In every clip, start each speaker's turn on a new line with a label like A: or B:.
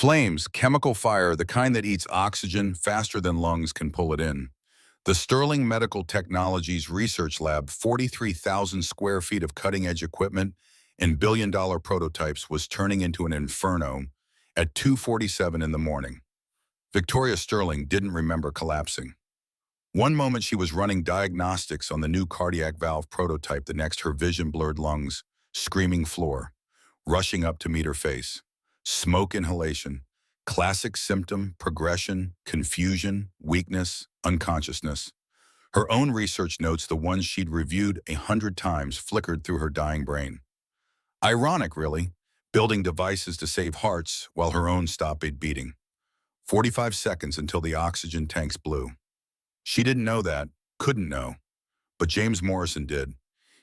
A: Flames, chemical fire, the kind that eats oxygen faster than lungs can pull it in. The Sterling Medical Technologies Research Lab, 43,000 square feet of cutting-edge equipment and billion-dollar prototypes, was turning into an inferno at 2:47 in the morning. Victoria Sterling didn't remember collapsing. One moment she was running diagnostics on the new cardiac valve prototype, the next her vision-blurred lungs, screaming floor, rushing up to meet her face. Smoke inhalation, classic symptom, progression, confusion, weakness, unconsciousness. Her own research notes, the ones she'd reviewed 100 times, flickered through her dying brain. Ironic, really, building devices to save hearts while her own stopped beating. 45 seconds until the oxygen tanks blew. She didn't know that, couldn't know, but James Morrison did.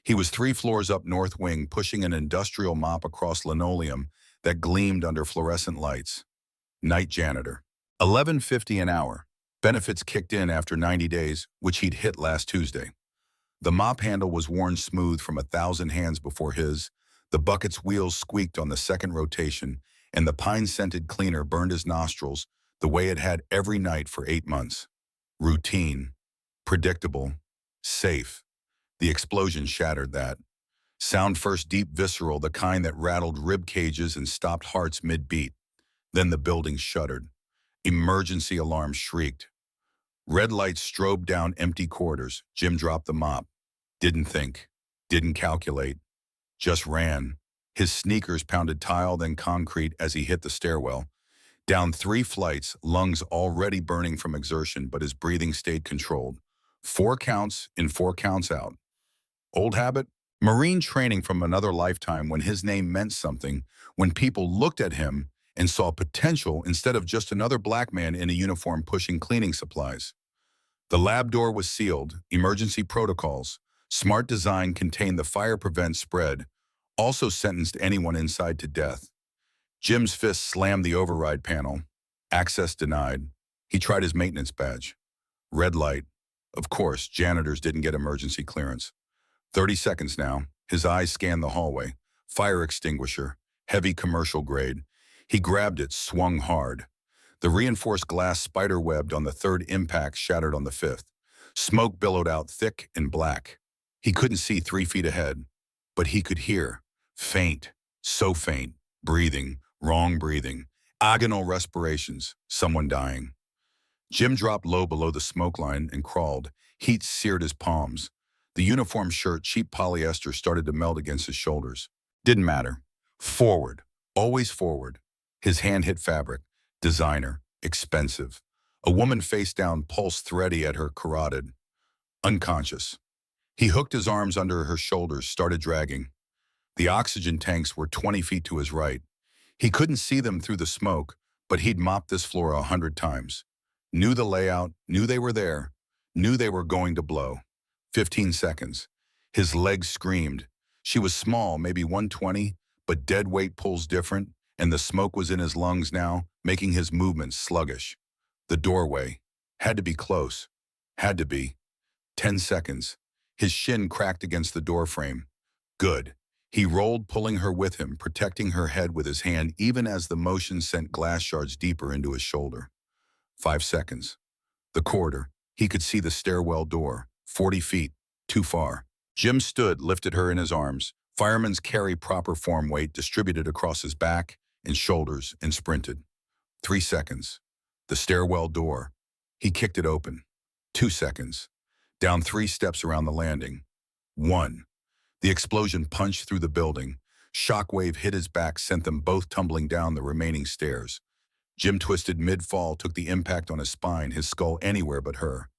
A: He was 3 floors up North Wing, pushing an industrial mop across linoleum that gleamed under fluorescent lights. Night janitor. $11.50 an hour. Benefits kicked in after 90 days, which he'd hit last Tuesday. The mop handle was worn smooth from 1,000 hands before his, the bucket's wheels squeaked on the second rotation, and the pine-scented cleaner burned his nostrils the way it had every night for 8 months. Routine. Predictable. Safe. The explosion shattered that. Sound first deep, visceral, the kind that rattled rib cages and stopped hearts mid-beat. Then the building shuddered. Emergency alarms shrieked. Red lights strobed down empty corridors. Jim dropped the mop. Didn't think. Didn't calculate. Just ran. His sneakers pounded tile, then concrete as he hit the stairwell. Down 3 flights, lungs already burning from exertion, but his breathing stayed controlled. 4 counts in, 4 counts out. Old habit? Marine training from another lifetime, when his name meant something, when people looked at him and saw potential instead of just another black man in a uniform pushing cleaning supplies. The lab door was sealed. Emergency protocols. Smart design contained the fire prevent spread, also sentenced anyone inside to death. Jim's fist slammed the override panel. Access denied. He tried his maintenance badge. Red light. Of course, janitors didn't get emergency clearance. 30 seconds now. His eyes scanned the hallway. Fire extinguisher. Heavy commercial grade. He grabbed it, swung hard. The reinforced glass spider-webbed on the 3rd impact, shattered on the 5th. Smoke billowed out thick and black. He couldn't see 3 feet ahead, but he could hear. Faint. So faint. Breathing. Wrong breathing. Agonal respirations. Someone dying. Jim dropped low below the smoke line and crawled. Heat seared his palms. The uniform shirt, cheap polyester, started to melt against his shoulders. Didn't matter. Forward. Always forward. His hand hit fabric. Designer. Expensive. A woman face down, pulse thready at her carotid. Unconscious. He hooked his arms under her shoulders, started dragging. The oxygen tanks were 20 feet to his right. He couldn't see them through the smoke, but he'd mopped this floor 100 times. Knew the layout, knew they were there, knew they were going to blow. 15 seconds. His legs screamed. She was small, maybe 120, but dead weight pulls different, and the smoke was in his lungs now, making his movements sluggish. The doorway. Had to be close. Had to be. 10 seconds. His shin cracked against the door frame. Good. He rolled, pulling her with him, protecting her head with his hand, even as the motion sent glass shards deeper into his shoulder. 5 seconds. The corridor. He could see the stairwell door. 40 feet. Too far. Jim stood, lifted her in his arms. Firemen's carry proper form weight distributed across his back and shoulders, and sprinted. 3 seconds. The stairwell door. He kicked it open. 2 seconds. Down 3 steps around the landing. 1. The explosion punched through the building. Shockwave hit his back, sent them both tumbling down the remaining stairs. Jim twisted mid-fall, took the impact on his spine, his skull anywhere but her.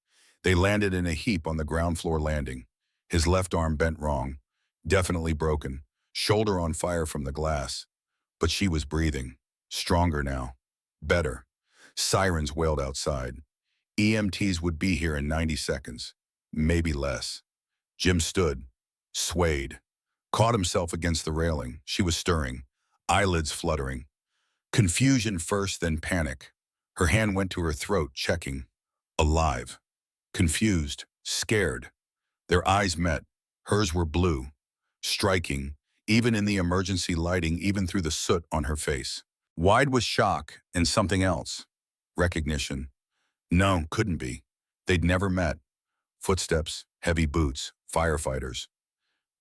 A: They landed in a heap on the ground floor landing. His left arm bent wrong. Definitely broken. Shoulder on fire from the glass. But she was breathing. Stronger now. Better. Sirens wailed outside. EMTs would be here in 90 seconds. Maybe less. Jim stood. Swayed. Caught himself against the railing. She was stirring. Eyelids fluttering. Confusion first, then panic. Her hand went to her throat, checking. Alive. Confused. Scared. Their eyes met. Hers were blue. Striking. Even in the emergency lighting, even through the soot on her face. Wide was shock and something else. Recognition. No, couldn't be. They'd never met. Footsteps, heavy boots, firefighters.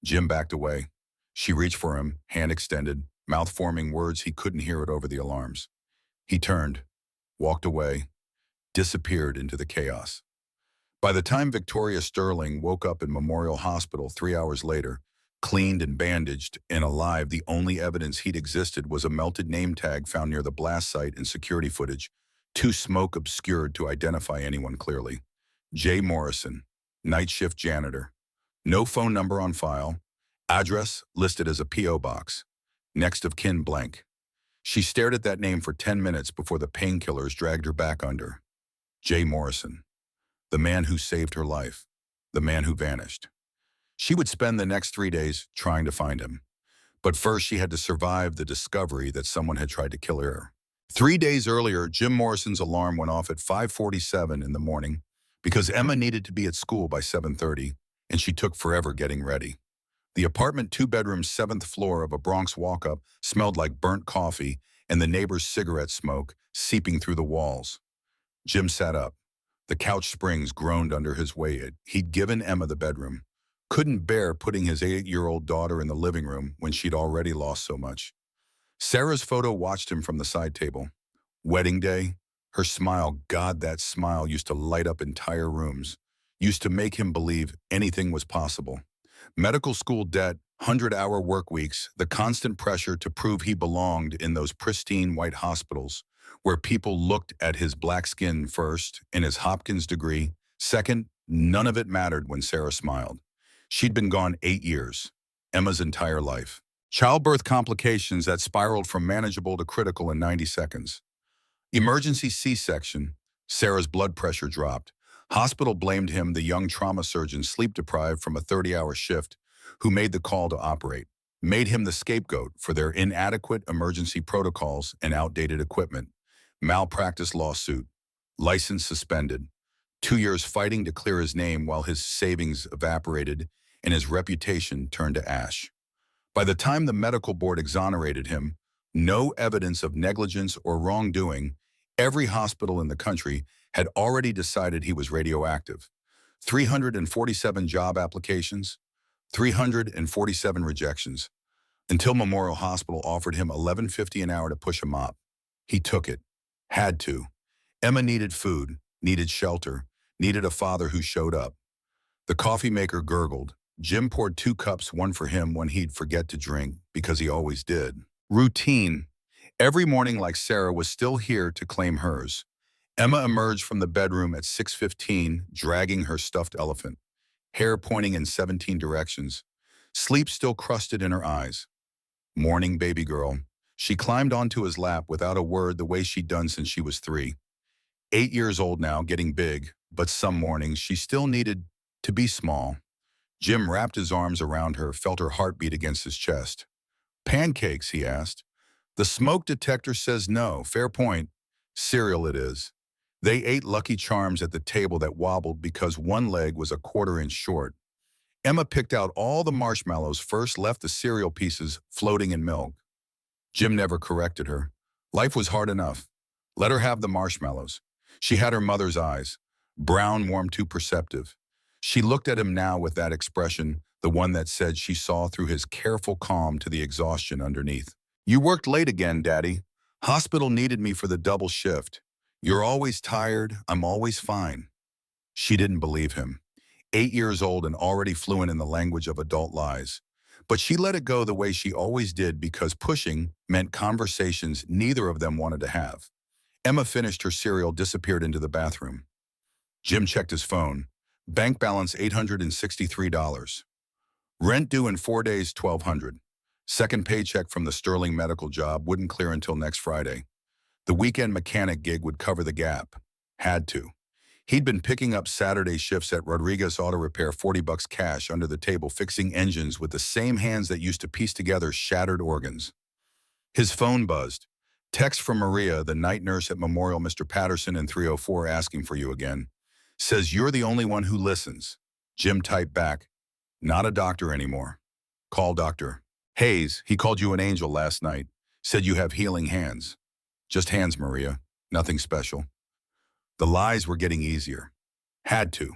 A: Jim backed away. She reached for him, hand extended, mouth forming words he couldn't hear it over the alarms. He turned, walked away, disappeared into the chaos. By the time Victoria Sterling woke up in Memorial Hospital 3 hours later, cleaned and bandaged and alive, the only evidence he'd existed was a melted name tag found near the blast site and security footage, too smoke obscured to identify anyone clearly. Jay Morrison, night shift janitor. No phone number on file. Address listed as a P.O. box. Next of kin blank. She stared at that name for 10 minutes before the painkillers dragged her back under. Jay Morrison. The man who saved her life. The man who vanished. She would spend the next 3 days trying to find him. But first she had to survive the discovery that someone had tried to kill her. 3 days earlier, Jim Morrison's alarm went off at 5:47 in the morning because Emma needed to be at school by 7:30, and she took forever getting ready. The apartment 2-bedroom 7th floor of a Bronx walk-up smelled like burnt coffee and the neighbor's cigarette smoke seeping through the walls. Jim sat up. The couch springs groaned under his weight. He'd given Emma the bedroom. Couldn't bear putting his 8-year-old daughter in the living room when she'd already lost so much. Sarah's photo watched him from the side table. Wedding day, her smile, God, that smile used to light up entire rooms, used to make him believe anything was possible. Medical school debt, 100-hour work weeks, the constant pressure to prove he belonged in those pristine white hospitals, where people looked at his black skin first and his Hopkins degree. Second, none of it mattered when Sarah smiled. She'd been gone 8 years, Emma's entire life. Childbirth complications that spiraled from manageable to critical in 90 seconds. Emergency C-section, Sarah's blood pressure dropped. Hospital blamed him, the young trauma surgeon sleep-deprived from a 30-hour shift, who made the call to operate, made him the scapegoat for their inadequate emergency protocols and outdated equipment. Malpractice lawsuit, license suspended. 2 years fighting to clear his name while his savings evaporated and his reputation turned to ash. By the time the medical board exonerated him, no evidence of negligence or wrongdoing, every hospital in the country had already decided he was radioactive. 347 job applications, 347 rejections, until Memorial Hospital offered him $11.50 an hour to push a mop. He took it. Had to. Emma needed food, needed shelter, needed a father who showed up. The coffee maker gurgled. Jim poured 2 cups, one for him when he'd forget to drink, because he always did. Routine. Every morning, like Sarah was still here to claim hers. Emma emerged from the bedroom at 6:15, dragging her stuffed elephant, hair pointing in 17 directions, sleep still crusted in her eyes. Morning, baby girl. She climbed onto his lap without a word, the way she'd done since she was 3. 8 years old now, getting big, but some mornings she still needed to be small. Jim wrapped his arms around her, felt her heartbeat against his chest. Pancakes, he asked. The smoke detector says no. Fair point. Cereal it is. They ate Lucky Charms at the table that wobbled because one leg was a 1/4 inch short. Emma picked out all the marshmallows first, left the cereal pieces floating in milk. Jim never corrected her. Life was hard enough. Let her have the marshmallows. She had her mother's eyes. Brown, warm, too perceptive. She looked at him now with that expression, the one that said she saw through his careful calm to the exhaustion underneath. You worked late again, Daddy. Hospital needed me for the double shift. You're always tired. I'm always fine. She didn't believe him. 8 years old and already fluent in the language of adult lies. But she let it go the way she always did, because pushing meant conversations neither of them wanted to have. Emma finished her cereal, disappeared into the bathroom. Jim checked his phone. Bank balance $863. Rent due in 4 days, $1,200. Second paycheck from the Sterling medical job wouldn't clear until next Friday. The weekend mechanic gig would cover the gap. Had to. He'd been picking up Saturday shifts at Rodriguez Auto Repair, $40 cash under the table, fixing engines with the same hands that used to piece together shattered organs. His phone buzzed. Text from Maria, the night nurse at Memorial. Mr. Patterson in 304 asking for you again. Says you're the only one who listens. Jim typed back, not a doctor anymore. Call Dr. Hayes. He called you an angel last night. Said you have healing hands. Just hands, Maria. Nothing special. The lies were getting easier. Had to.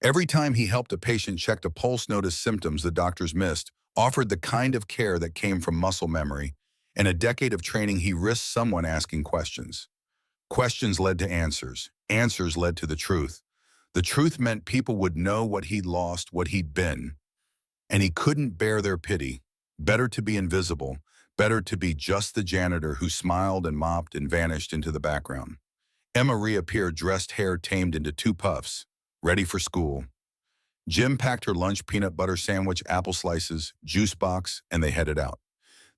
A: Every time he helped a patient, checked a pulse, noticed symptoms the doctors missed, offered the kind of care that came from muscle memory, and a decade of training, he risked someone asking questions. Questions led to answers. Answers led to the truth. The truth meant people would know what he'd lost, what he'd been, and he couldn't bear their pity. Better to be invisible, better to be just the janitor who smiled and mopped and vanished into the background. Emma reappeared, dressed, hair tamed into two puffs, ready for school. Jim packed her lunch, peanut butter sandwich, apple slices, juice box, and they headed out.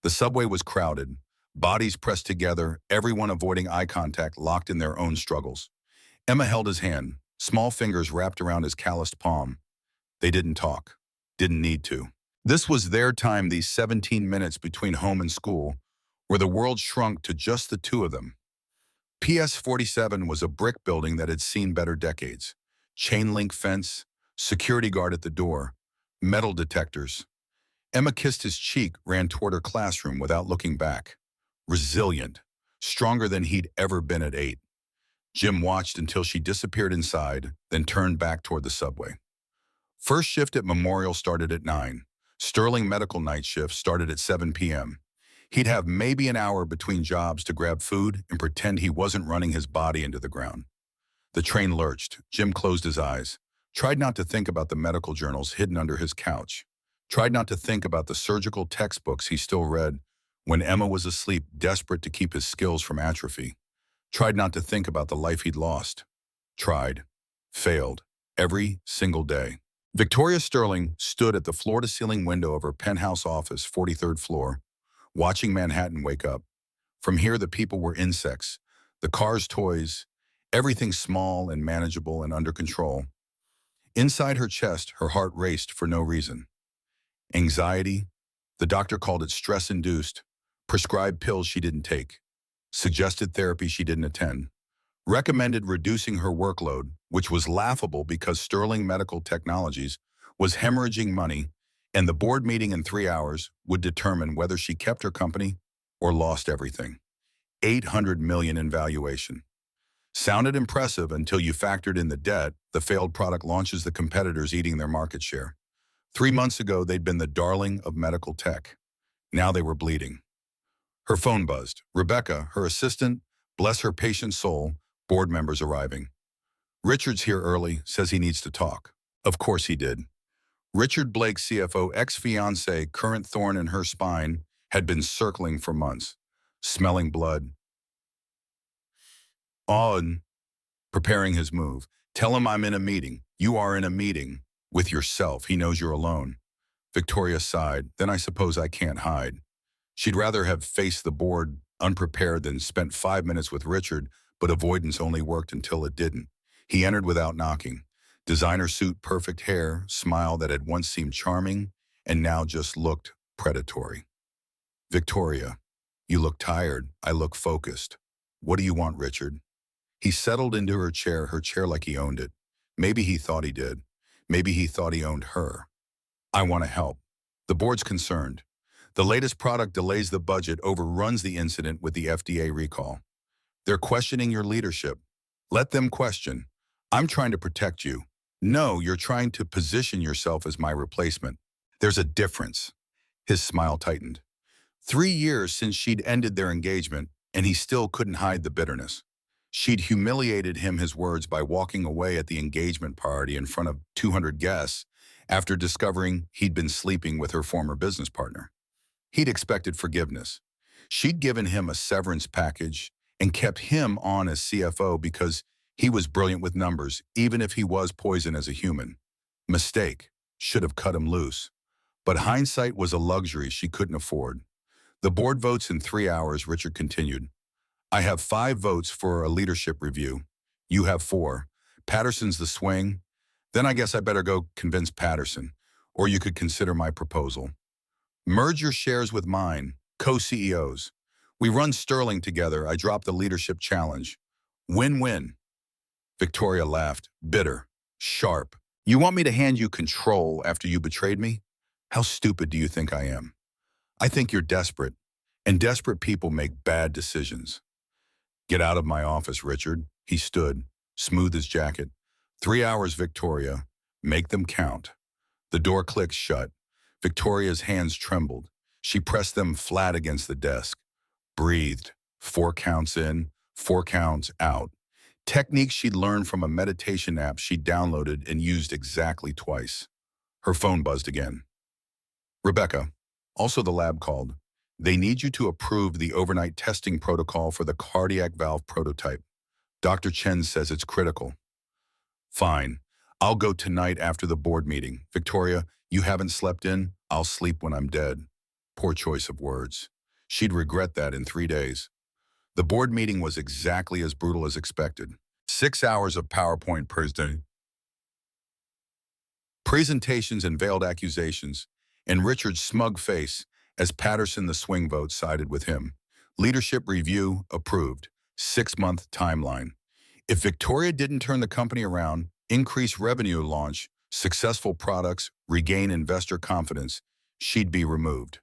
A: The subway was crowded, bodies pressed together, everyone avoiding eye contact, locked in their own struggles. Emma held his hand, small fingers wrapped around his calloused palm. They didn't talk, didn't need to. This was their time, these 17 minutes between home and school, where the world shrunk to just the two of them. PS 47 was a brick building that had seen better decades. Chain link fence, security guard at the door, metal detectors. Emma kissed his cheek, ran toward her classroom without looking back. Resilient, stronger than he'd ever been at 8. Jim watched until she disappeared inside, then turned back toward the subway. First shift at Memorial started at 9. Sterling Medical night shift started at 7 p.m. He'd have maybe an hour between jobs to grab food and pretend he wasn't running his body into the ground. The train lurched. Jim closed his eyes, tried not to think about the medical journals hidden under his couch, tried not to think about the surgical textbooks he still read when Emma was asleep, desperate to keep his skills from atrophy, tried not to think about the life he'd lost, tried, failed, every single day. Victoria Sterling stood at the floor-to-ceiling window of her penthouse office, 43rd floor, watching Manhattan wake up. From here, the people were insects, the cars toys, everything small and manageable and under control. Inside her chest, her heart raced for no reason. Anxiety, the doctor called it stress-induced, prescribed pills she didn't take, suggested therapy she didn't attend, recommended reducing her workload, which was laughable because Sterling Medical Technologies was hemorrhaging money, and the board meeting in 3 hours would determine whether she kept her company or lost everything. $800 million in valuation. Sounded impressive until you factored in the debt, the failed product launches, the competitors eating their market share. 3 months ago, they'd been the darling of medical tech. Now they were bleeding. Her phone buzzed. Rebecca, her assistant, bless her patient soul, board members arriving. Richard's here early, says he needs to talk. Of course he did. Richard Blake, CFO, ex-fiancé, current thorn in her spine, had been circling for months, smelling blood. On, preparing his move. Tell him I'm in a meeting. You are in a meeting with yourself. He knows you're alone. Victoria sighed. Then I suppose I can't hide. She'd rather have faced the board unprepared than spent 5 minutes with Richard, but avoidance only worked until it didn't. He entered without knocking. Designer suit, perfect hair, smile that had once seemed charming and now just looked predatory. Victoria, you look tired. I look focused. What do you want, Richard? He settled into her chair like he owned it. Maybe he thought he did. Maybe he thought he owned her. I want to help. The board's concerned. The latest product delays the budget, overruns the incident with the FDA recall. They're questioning your leadership. Let them question. I'm trying to protect you. No, you're trying to position yourself as my replacement. There's a difference. His smile tightened. 3 years since she'd ended their engagement, and he still couldn't hide the bitterness. She'd humiliated him, his words, by walking away at the engagement party in front of 200 guests after discovering he'd been sleeping with her former business partner. He'd expected forgiveness. She'd given him a severance package and kept him on as CFO because he was brilliant with numbers, even if he was poison as a human. Mistake. Should have cut him loose. But hindsight was a luxury she couldn't afford. The board votes in 3 hours, Richard continued. I have 5 votes for a leadership review. You have 4. Patterson's the swing. Then I guess I better go convince Patterson. Or you could consider my proposal. Merge your shares with mine, co-CEOs. We run Sterling together. I drop the leadership challenge. Win-win. Victoria laughed, bitter, sharp. You want me to hand you control after you betrayed me? How stupid do you think I am? I think you're desperate, and desperate people make bad decisions. Get out of my office, Richard. He stood, smooth as jacket. 3 hours, Victoria. Make them count. The door clicked shut. Victoria's hands trembled. She pressed them flat against the desk. Breathed. 4 counts in, 4 counts out. Techniques she'd learned from a meditation app she'd downloaded and used exactly twice. Her phone buzzed again. Rebecca, also the lab called. They need you to approve the overnight testing protocol for the cardiac valve prototype. Dr. Chen says it's critical. Fine. I'll go tonight after the board meeting. Victoria, you haven't slept in? I'll sleep when I'm dead. Poor choice of words. She'd regret that in 3 days. The board meeting was exactly as brutal as expected. 6 hours of PowerPoint presentations and veiled accusations, and Richard's smug face as Patterson the swing vote sided with him. Leadership review approved. 6-month timeline. If Victoria didn't turn the company around, increase revenue launch, successful products, regain investor confidence, she'd be removed.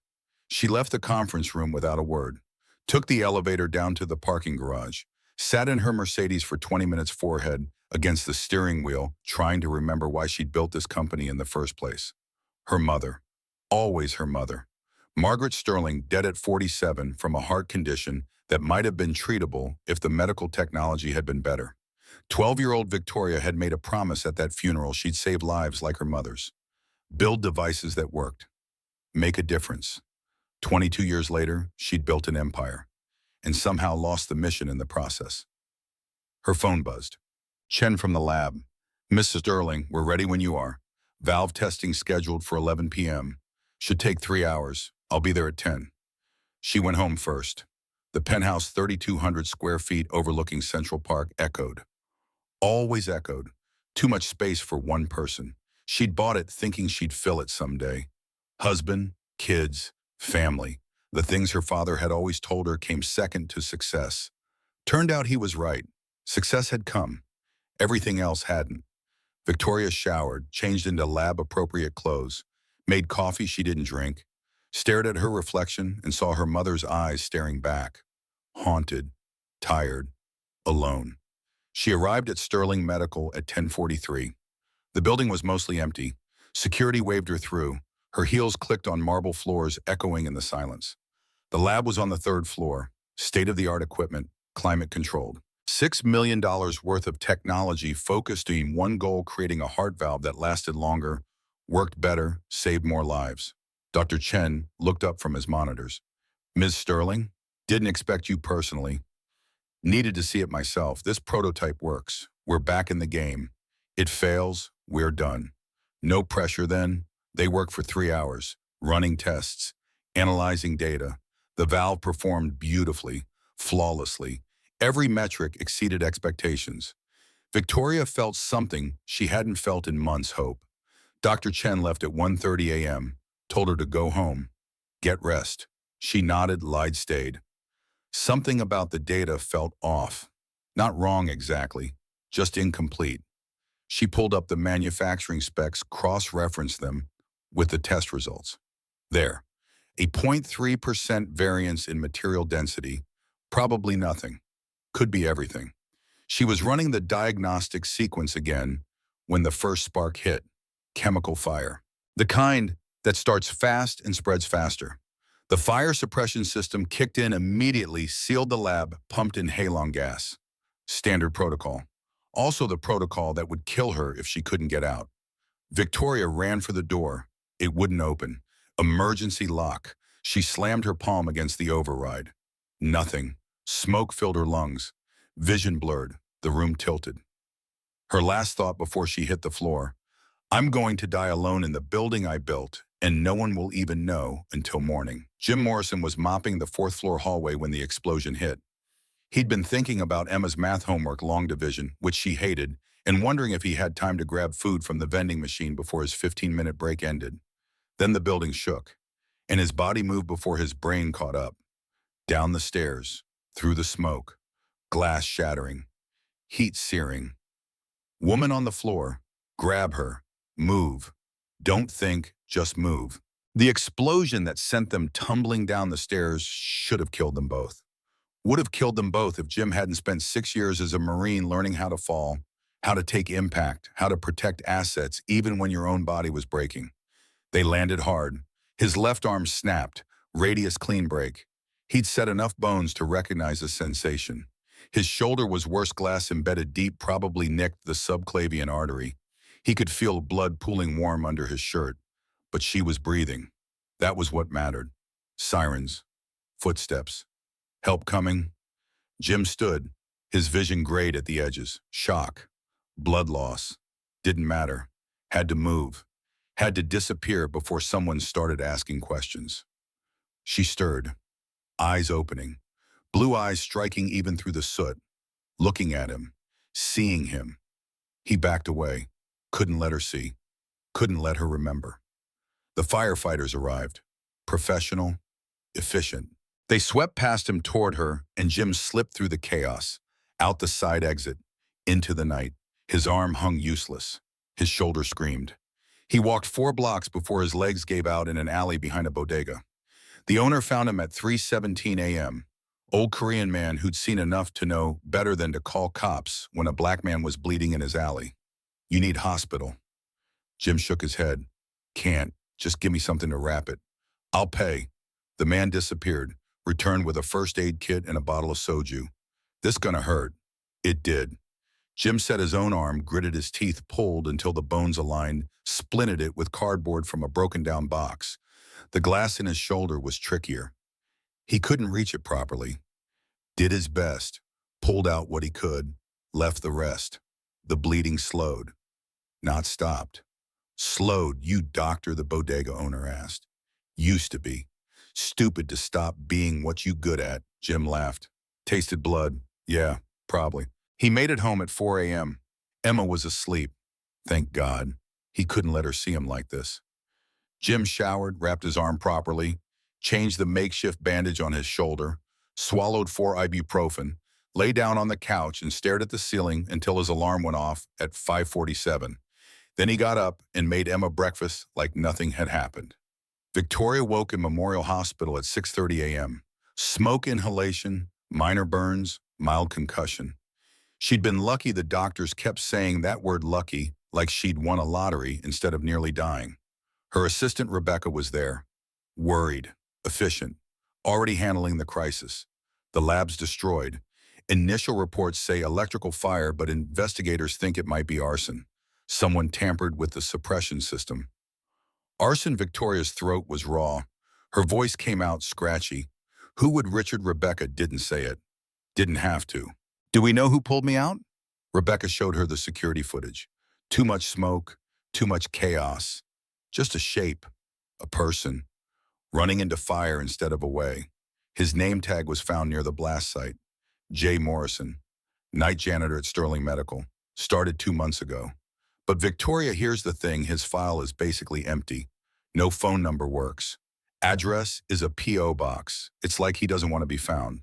A: She left the conference room without a word, took the elevator down to the parking garage, sat in her Mercedes for 20 minutes forehead against the steering wheel, trying to remember why she'd built this company in the first place. Her mother. Always her mother. Margaret Sterling, dead at 47 from a heart condition that might have been treatable if the medical technology had been better. 12-year-old Victoria had made a promise at that funeral she'd save lives like her mother's. Build devices that worked. Make a difference. 22 years later, she'd built an empire, and somehow lost the mission in the process. Her phone buzzed. Chen from the lab. Mrs. Sterling, we're ready when you are. Valve testing scheduled for 11 p.m. Should take 3 hours. I'll be there at 10. She went home first. The penthouse, 3,200 square feet overlooking Central Park, echoed. Always echoed. Too much space for one person. She'd bought it thinking she'd fill it someday. Husband, kids, family. The things her father had always told her came second to success. Turned out he was right. Success had come. Everything else hadn't. Victoria showered, changed into lab-appropriate clothes, made coffee she didn't drink, stared at her reflection and saw her mother's eyes staring back. Haunted, tired, alone. She arrived at Sterling Medical at 10:43. The building was mostly empty. Security waved her through. Her heels clicked on marble floors, echoing in the silence. The lab was on the 3rd floor, state-of-the-art equipment, climate-controlled. $6 million worth of technology focused on one goal: creating a heart valve that lasted longer, worked better, saved more lives. Dr. Chen looked up from his monitors. Ms. Sterling, didn't expect you personally. Needed to see it myself. This prototype works. We're back in the game. It fails, we're done. No pressure then. They worked for 3 hours, running tests, analyzing data. The valve performed beautifully, flawlessly. Every metric exceeded expectations. Victoria felt something she hadn't felt in months. Hope. Dr. Chen left at 1:30 a.m., told her to go home. Get rest. She nodded, lied, stayed. Something about the data felt off. Not wrong exactly, just incomplete. She pulled up the manufacturing specs, cross-referenced them with the test results. There, a 0.3% variance in material density, probably nothing. Could be everything. She was running the diagnostic sequence again when the first spark hit. Chemical fire. The kind that starts fast and spreads faster. The fire suppression system kicked in immediately, sealed the lab, pumped in halon gas. Standard protocol. Also the protocol that would kill her if she couldn't get out. Victoria ran for the door. It wouldn't open. Emergency lock. She slammed her palm against the override. Nothing. Smoke filled her lungs. Vision blurred. The room tilted. Her last thought before she hit the floor: I'm going to die alone in the building I built, and no one will even know until morning. Jim Morrison was mopping the 4th-floor hallway when the explosion hit. He'd been thinking about Emma's math homework, long division, which she hated, and wondering if he had time to grab food from the vending machine before his 15-minute break ended. Then the building shook, and his body moved before his brain caught up. Down the stairs, through the smoke, glass shattering, heat searing. Woman on the floor. Grab her. Move. Don't think, just move. The explosion that sent them tumbling down the stairs should have killed them both. Would have killed them both if Jim hadn't spent 6 years as a Marine learning how to fall, how to take impact, how to protect assets even when your own body was breaking. They landed hard. His left arm snapped, radius clean break. He'd set enough bones to recognize the sensation. His shoulder was worse, glass embedded deep, probably nicked the subclavian artery. He could feel blood pooling warm under his shirt. But she was breathing. That was what mattered. Sirens. Footsteps. Help coming. Jim stood, his vision grayed at the edges. Shock. Blood loss. Didn't matter. Had to move. Had to disappear before someone started asking questions. She stirred, eyes opening, blue eyes striking even through the soot, looking at him, seeing him. He backed away, couldn't let her see, couldn't let her remember. The firefighters arrived, professional, efficient. They swept past him toward her, and Jim slipped through the chaos, out the side exit, into the night. His arm hung useless. His shoulder screamed. He walked 4 blocks before his legs gave out in an alley behind a bodega. The owner found him at 3:17 a.m. Old Korean man who'd seen enough to know better than to call cops when a black man was bleeding in his alley. You need hospital. Jim shook his head. Can't. Just give me something to wrap it. I'll pay. The man disappeared, returned with a first aid kit and a bottle of soju. This gonna hurt. It did. Jim set his own arm, gritted his teeth, pulled until the bones aligned, splinted it with cardboard from a broken-down box. The glass in his shoulder was trickier. He couldn't reach it properly. Did his best, pulled out what he could, left the rest. The bleeding slowed. Not stopped. Slowed, you doctor, the bodega owner asked. Used to be. Stupid to stop being what you good at, Jim laughed. Tasted blood. Yeah, probably. He made it home at 4 a.m. Emma was asleep. Thank God. He couldn't let her see him like this. Jim showered, wrapped his arm properly, changed the makeshift bandage on his shoulder, swallowed 4 ibuprofen, lay down on the couch and stared at the ceiling until his alarm went off at 5:47. Then he got up and made Emma breakfast like nothing had happened. Victoria woke in Memorial Hospital at 6:30 a.m. Smoke inhalation, minor burns, mild concussion. She'd been lucky the doctors kept saying that word lucky like she'd won a lottery instead of nearly dying. Her assistant Rebecca was there, worried, efficient, already handling the crisis. The lab's destroyed. Initial reports say electrical fire, but investigators think it might be arson. Someone tampered with the suppression system. Arson. Victoria's throat was raw. Her voice came out scratchy. Who would Richard? Rebecca didn't say it. Didn't have to. Do we know who pulled me out? Rebecca showed her the security footage. Too much smoke, too much chaos. Just a shape, a person, running into fire instead of away. His name tag was found near the blast site. Jay Morrison, night janitor at Sterling Medical. Started 2 months ago. But Victoria, here's the thing, his file is basically empty. No phone number works. Address is a P.O. box. It's like he doesn't want to be found.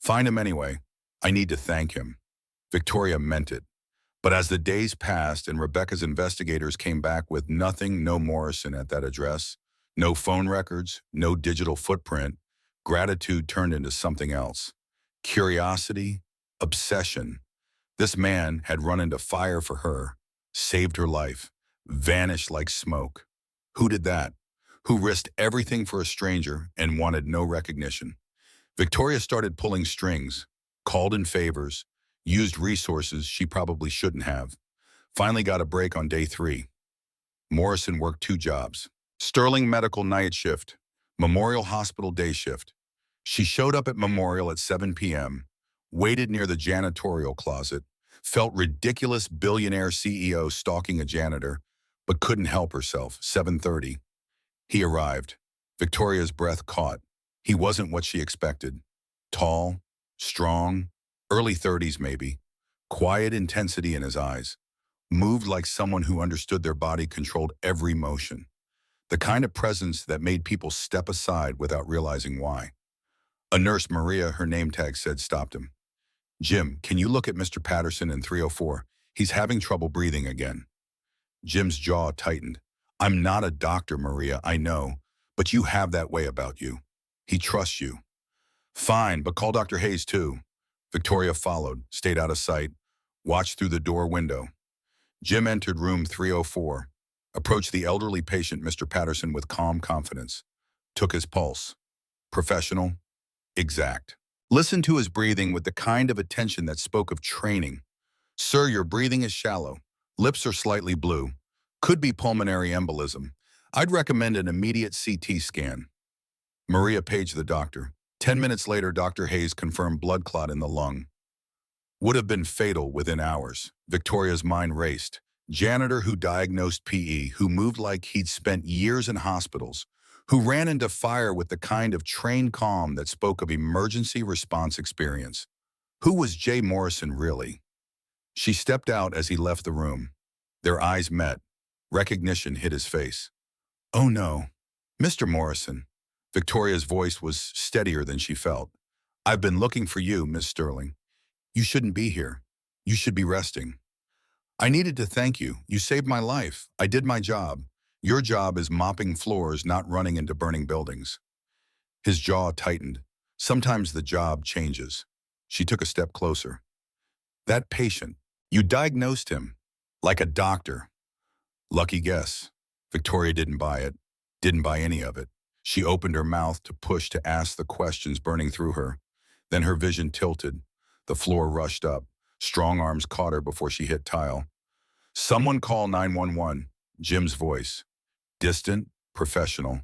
A: Find him anyway. I need to thank him. Victoria meant it. But as the days passed and Rebecca's investigators came back with nothing, no Morrison at that address, no phone records, no digital footprint, gratitude turned into something else. Curiosity, obsession. This man had run into fire for her, saved her life, vanished like smoke. Who did that? Who risked everything for a stranger and wanted no recognition? Victoria started pulling strings, called in favors, used resources she probably shouldn't have. Finally got a break on day 3. Morrison worked 2 jobs. Sterling Medical night shift, Memorial Hospital day shift. She showed up at Memorial at 7 p.m., waited near the janitorial closet, felt ridiculous billionaire CEO stalking a janitor, but couldn't help herself. 7:30. He arrived. Victoria's breath caught. He wasn't what she expected. Tall, strong, early 30s maybe. Quiet intensity in his eyes. Moved like someone who understood their body controlled every motion. The kind of presence that made people step aside without realizing why. A nurse, Maria, her name tag said, stopped him. Jim, can you look at Mr. Patterson in 304? He's having trouble breathing again. Jim's jaw tightened. I'm not a doctor, Maria, I know, but you have that way about you. He trusts you. Fine, but call Dr. Hayes too. Victoria followed, stayed out of sight, watched through the door window. Jim entered room 304, approached the elderly patient, Mr. Patterson, with calm confidence, took his pulse. Professional, exact. Listened to his breathing with the kind of attention that spoke of training. Sir, your breathing is shallow. Lips are slightly blue. Could be pulmonary embolism. I'd recommend an immediate CT scan. Maria paged the doctor. 10 minutes later, Dr. Hayes confirmed blood clot in the lung. Would have been fatal within hours. Victoria's mind raced. Janitor who diagnosed PE, who moved like he'd spent years in hospitals, who ran into fire with the kind of trained calm that spoke of emergency response experience. Who was Jay Morrison really? She stepped out as he left the room. Their eyes met. Recognition hit his face. Oh no, Mr. Morrison. Victoria's voice was steadier than she felt. I've been looking for you, Miss Sterling. You shouldn't be here. You should be resting. I needed to thank you. You saved my life. I did my job. Your job is mopping floors, not running into burning buildings. His jaw tightened. Sometimes the job changes. She took a step closer. That patient, you diagnosed him like a doctor. Lucky guess. Victoria didn't buy it. Didn't buy any of it. She opened her mouth to push to ask the questions burning through her. Then her vision tilted. The floor rushed up. Strong arms caught her before she hit tile. Someone call 911. Jim's voice. Distant, professional.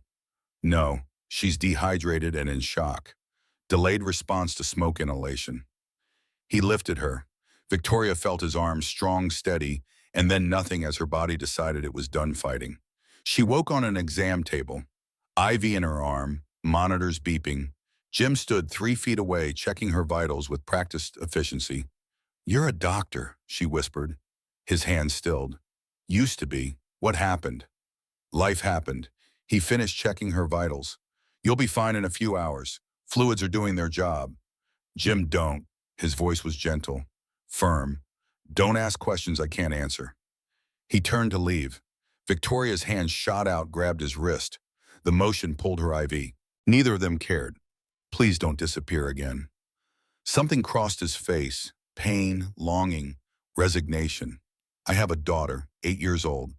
A: No, she's dehydrated and in shock. Delayed response to smoke inhalation. He lifted her. Victoria felt his arms strong, steady, and then nothing as her body decided it was done fighting. She woke on an exam table. IV in her arm, monitors beeping. Jim stood 3 feet away, checking her vitals with practiced efficiency. You're a doctor, she whispered. His hand stilled. Used to be. What happened? Life happened. He finished checking her vitals. You'll be fine in a few hours. Fluids are doing their job. Jim, don't. His voice was gentle, firm. Don't ask questions I can't answer. He turned to leave. Victoria's hand shot out, grabbed his wrist. The motion pulled her IV. Neither of them cared. Please don't disappear again. Something crossed his face. Pain, longing, resignation. I have a daughter, 8 years old.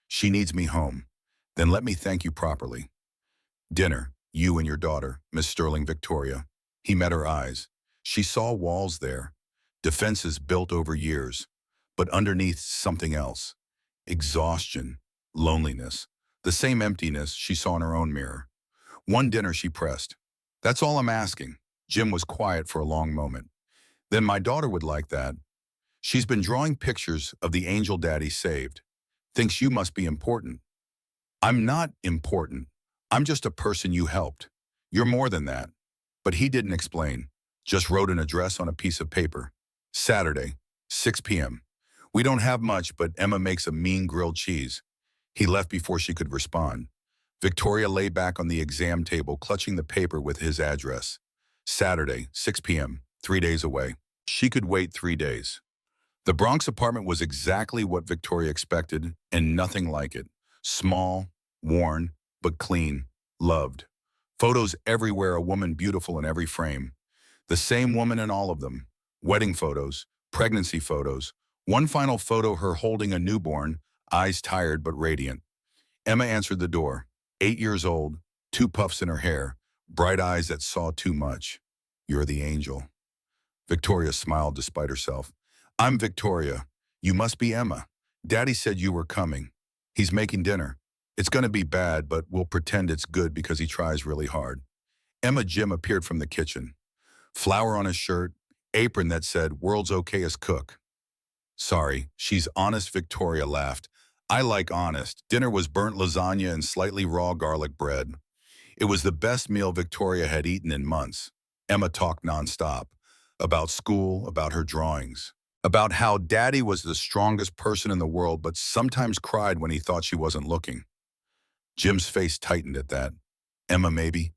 A: She needs me home. Then let me thank you properly. Dinner, you and your daughter, Miss Sterling Victoria. He met her eyes. She saw walls there, defenses built over years, but underneath something else. Exhaustion, loneliness, the same emptiness she saw in her own mirror. One dinner she pressed. That's all I'm asking. Jim was quiet for a long moment. Then my daughter would like that. She's been drawing pictures of the angel daddy saved. Thinks you must be important. I'm not important. I'm just a person you helped. You're more than that. But he didn't explain. Just wrote an address on a piece of paper. Saturday, 6 p.m. We don't have much, but Emma makes a mean grilled cheese. He left before she could respond. Victoria lay back on the exam table, clutching the paper with his address. Saturday, 6 p.m., 3 days away. She could wait 3 days. The Bronx apartment was exactly what Victoria expected, and nothing like it. Small, worn, but clean, loved. Photos everywhere, a woman beautiful in every frame. The same woman in all of them. Wedding photos, pregnancy photos. One final photo, her holding a newborn, eyes tired but radiant. Emma answered the door. 8 years old, 2 puffs in her hair, bright eyes that saw too much. You're the angel. Victoria smiled despite herself. I'm Victoria. You must be Emma. Daddy said you were coming. He's making dinner. It's going to be bad, but we'll pretend it's good because he tries really hard. Emma Jim appeared from the kitchen. Flour on his shirt, apron that said, world's okayest cook. Sorry, she's honest, Victoria laughed. I like honest. Dinner was burnt lasagna and slightly raw garlic bread. It was the best meal Victoria had eaten in months. Emma talked nonstop. About school, about her drawings. About how Daddy was the strongest person in the world, but sometimes cried when he thought she wasn't looking. Jim's face tightened at that. Emma, maybe?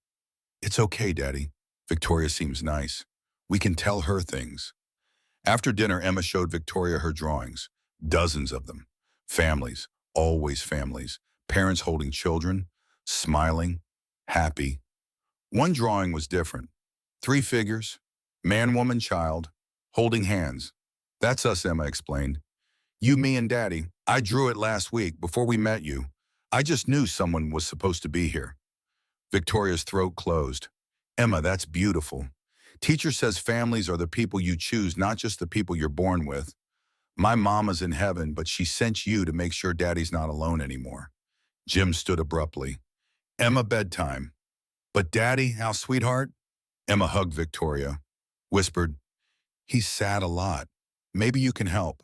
A: It's okay, Daddy. Victoria seems nice. We can tell her things. After dinner, Emma showed Victoria her drawings. Dozens of them. Families, always families. Parents holding children, smiling, happy. One drawing was different. Three figures, man, woman, child, holding hands. That's us, Emma explained. You, me, and Daddy. I drew it last week before we met you. I just knew someone was supposed to be here. Victoria's throat closed. Emma, that's beautiful. Teacher says families are the people you choose, not just the people you're born with. My mama's in heaven, but she sent you to make sure Daddy's not alone anymore. Jim stood abruptly. Emma, bedtime. But Daddy, our sweetheart? Emma hugged Victoria, whispered, he's sad a lot. Maybe you can help.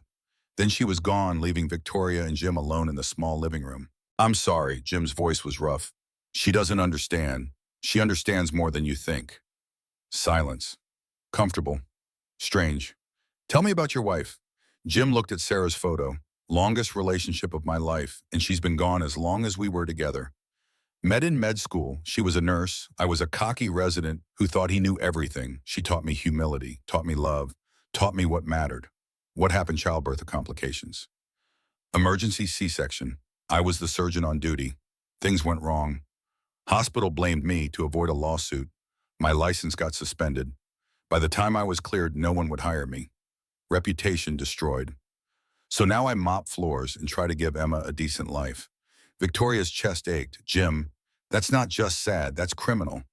A: Then she was gone, leaving Victoria and Jim alone in the small living room. I'm sorry, Jim's voice was rough. She doesn't understand. She understands more than you think. Silence. Comfortable. Strange. Tell me about your wife. Jim looked at Sarah's photo. Longest relationship of my life, and she's been gone as long as we were together. Met in med school. She was a nurse. I was a cocky resident who thought he knew everything. She taught me humility, taught me love, taught me what mattered. What happened? Childbirth complications. Emergency C-section. I was the surgeon on duty. Things went wrong. Hospital blamed me to avoid a lawsuit. My license got suspended. By the time I was cleared, no one would hire me. Reputation destroyed. So now I mop floors and try to give Emma a decent life. Victoria's chest ached. Jim, that's not just sad, that's criminal.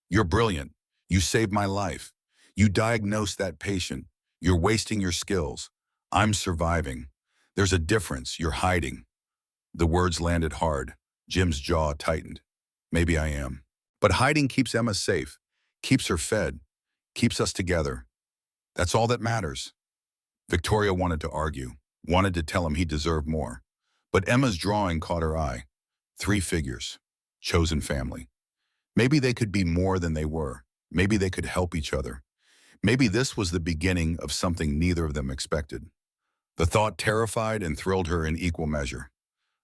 A: You're brilliant. You saved my life. You diagnosed that patient. You're wasting your skills. I'm surviving. There's a difference. You're hiding. The words landed hard. Jim's jaw tightened. Maybe I am. But hiding keeps Emma safe, keeps her fed, keeps us together. That's all that matters. Victoria wanted to argue, wanted to tell him he deserved more. But Emma's drawing caught her eye. Three figures. Chosen family. Maybe they could be more than they were. Maybe they could help each other. Maybe this was the beginning of something neither of them expected. The thought terrified and thrilled her in equal measure.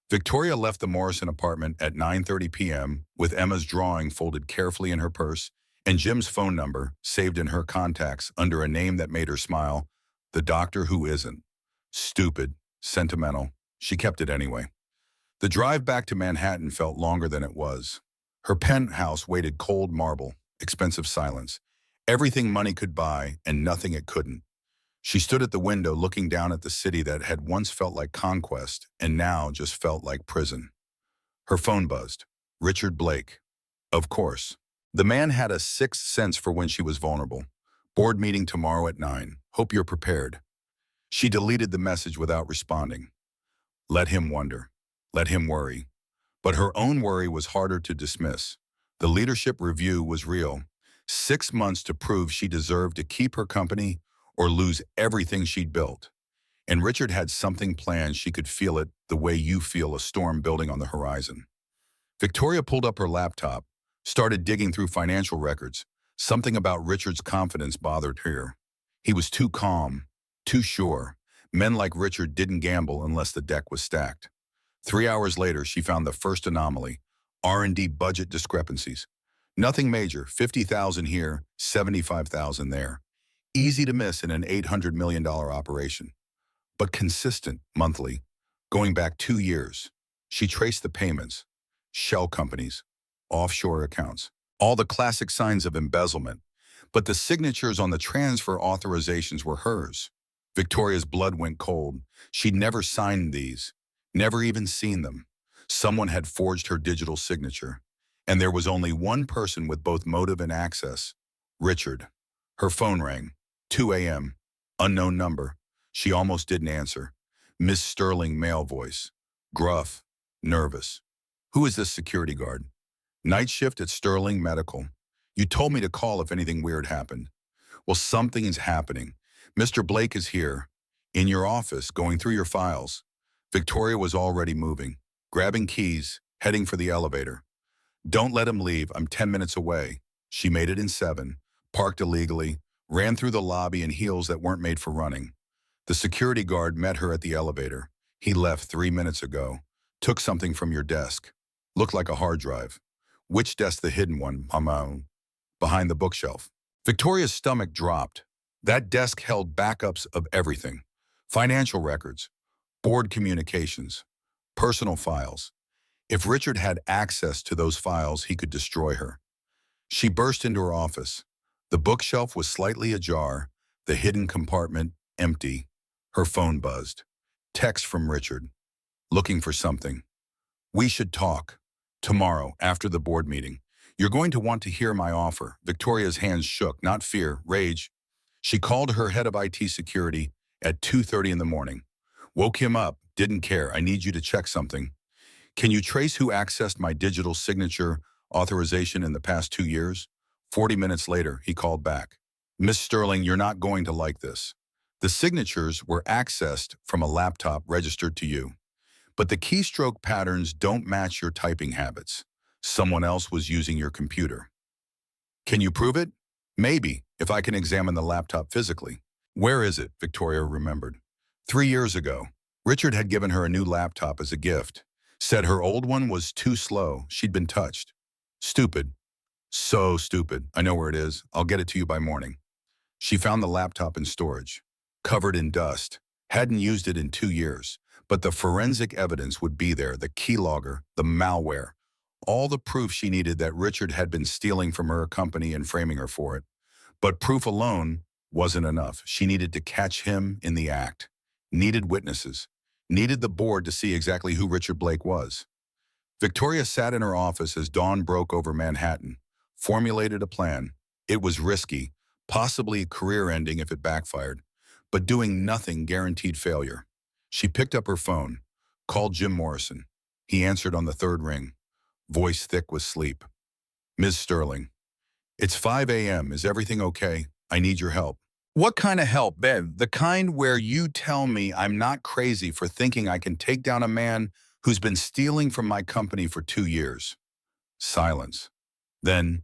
A: Victoria left the Morrison apartment at 9:30 p.m. with Emma's drawing folded carefully in her purse and Jim's phone number saved in her contacts under a name that made her smile, the doctor who isn't. Stupid, sentimental. She kept it anyway. The drive back to Manhattan felt longer than it was. Her penthouse waited cold marble, expensive silence. Everything money could buy and nothing it couldn't. She stood at the window looking down at the city that had once felt like conquest and now just felt like prison. Her phone buzzed. Richard Blake. Of course. The man had a sixth sense for when she was vulnerable. Board meeting tomorrow at 9. Hope you're prepared. She deleted the message without responding. Let him wonder. Let him worry. But her own worry was harder to dismiss. The leadership review was real. 6 months to prove she deserved to keep her company or lose everything she'd built. And Richard had something planned. She could feel it the way you feel a storm building on the horizon. Victoria pulled up her laptop, started digging through financial records. Something about Richard's confidence bothered her. He was too calm, too sure. Men like Richard didn't gamble unless the deck was stacked. 3 hours later, she found the first anomaly, R&D budget discrepancies. Nothing major, 50,000 here, 75,000 there. Easy to miss in an $800 million operation. But consistent, monthly, going back 2 years. She traced the payments, shell companies, offshore accounts, all the classic signs of embezzlement. But the signatures on the transfer authorizations were hers. Victoria's blood went cold. She'd never signed these, never even seen them. Someone had forged her digital signature. And there was only one person with both motive and access, Richard. Her phone rang, 2 a.m., unknown number. She almost didn't answer. Miss Sterling male voice, gruff, nervous. Who is this security guard? Night shift at Sterling Medical. You told me to call if anything weird happened. Well, something is happening. Mr. Blake is here, in your office, going through your files. Victoria was already moving, grabbing keys, heading for the elevator. Don't let him leave, I'm 10 minutes away. She made it in 7, parked illegally, ran through the lobby in heels that weren't made for running. The security guard met her at the elevator. He left 3 minutes ago. Took something from your desk. Looked like a hard drive. Which desk? The hidden one, Mama? Behind the bookshelf. Victoria's stomach dropped. That desk held backups of everything. Financial records, board communications, personal files. If Richard had access to those files, he could destroy her. She burst into her office. The bookshelf was slightly ajar, the hidden compartment empty. Her phone buzzed. Text from Richard. Looking for something. We should talk. Tomorrow, after the board meeting. You're going to want to hear my offer. Victoria's hands shook, not fear, rage. She called her head of IT security at 2:30 in the morning. Woke him up, didn't care. I need you to check something. Can you trace who accessed my digital signature authorization in the past 2 years? 40 minutes later, he called back. Miss Sterling, you're not going to like this. The signatures were accessed from a laptop registered to you, but the keystroke patterns don't match your typing habits. Someone else was using your computer. Can you prove it? Maybe, if I can examine the laptop physically. Where is it? Victoria remembered. 3 years ago, Richard had given her a new laptop as a gift. Said her old one was too slow. She'd been touched. Stupid. So stupid. I know where it is. I'll get it to you by morning. She found the laptop in storage, covered in dust. Hadn't used it in 2 years, but the forensic evidence would be there, the keylogger, the malware, all the proof she needed that Richard had been stealing from her company and framing her for it. But proof alone wasn't enough. She needed to catch him in the act. Needed witnesses. Needed the board to see exactly who Richard Blake was. Victoria sat in her office as dawn broke over Manhattan, formulated a plan. It was risky, possibly career-ending if it backfired, but doing nothing guaranteed failure. She picked up her phone, called Jim Morrison. He answered on the third ring, voice thick with sleep. Ms. Sterling, it's 5 a.m. Is everything okay? I need your help. What kind of help, Bev? The kind where you tell me I'm not crazy for thinking I can take down a man who's been stealing from my company for 2 years. Silence. Then,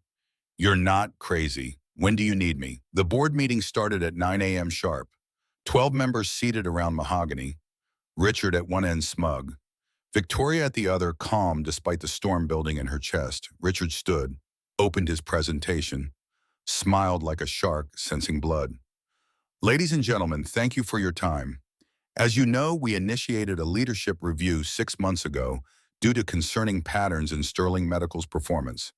A: you're not crazy. When do you need me? The board meeting started at 9 a.m. sharp. 12 members seated around mahogany. Richard at one end smug. Victoria at the other calm despite the storm building in her chest. Richard stood, opened his presentation, smiled like a shark sensing blood. Ladies and gentlemen, thank you for your time. As you know, we initiated a leadership review 6 months ago due to concerning patterns in Sterling Medical's performance.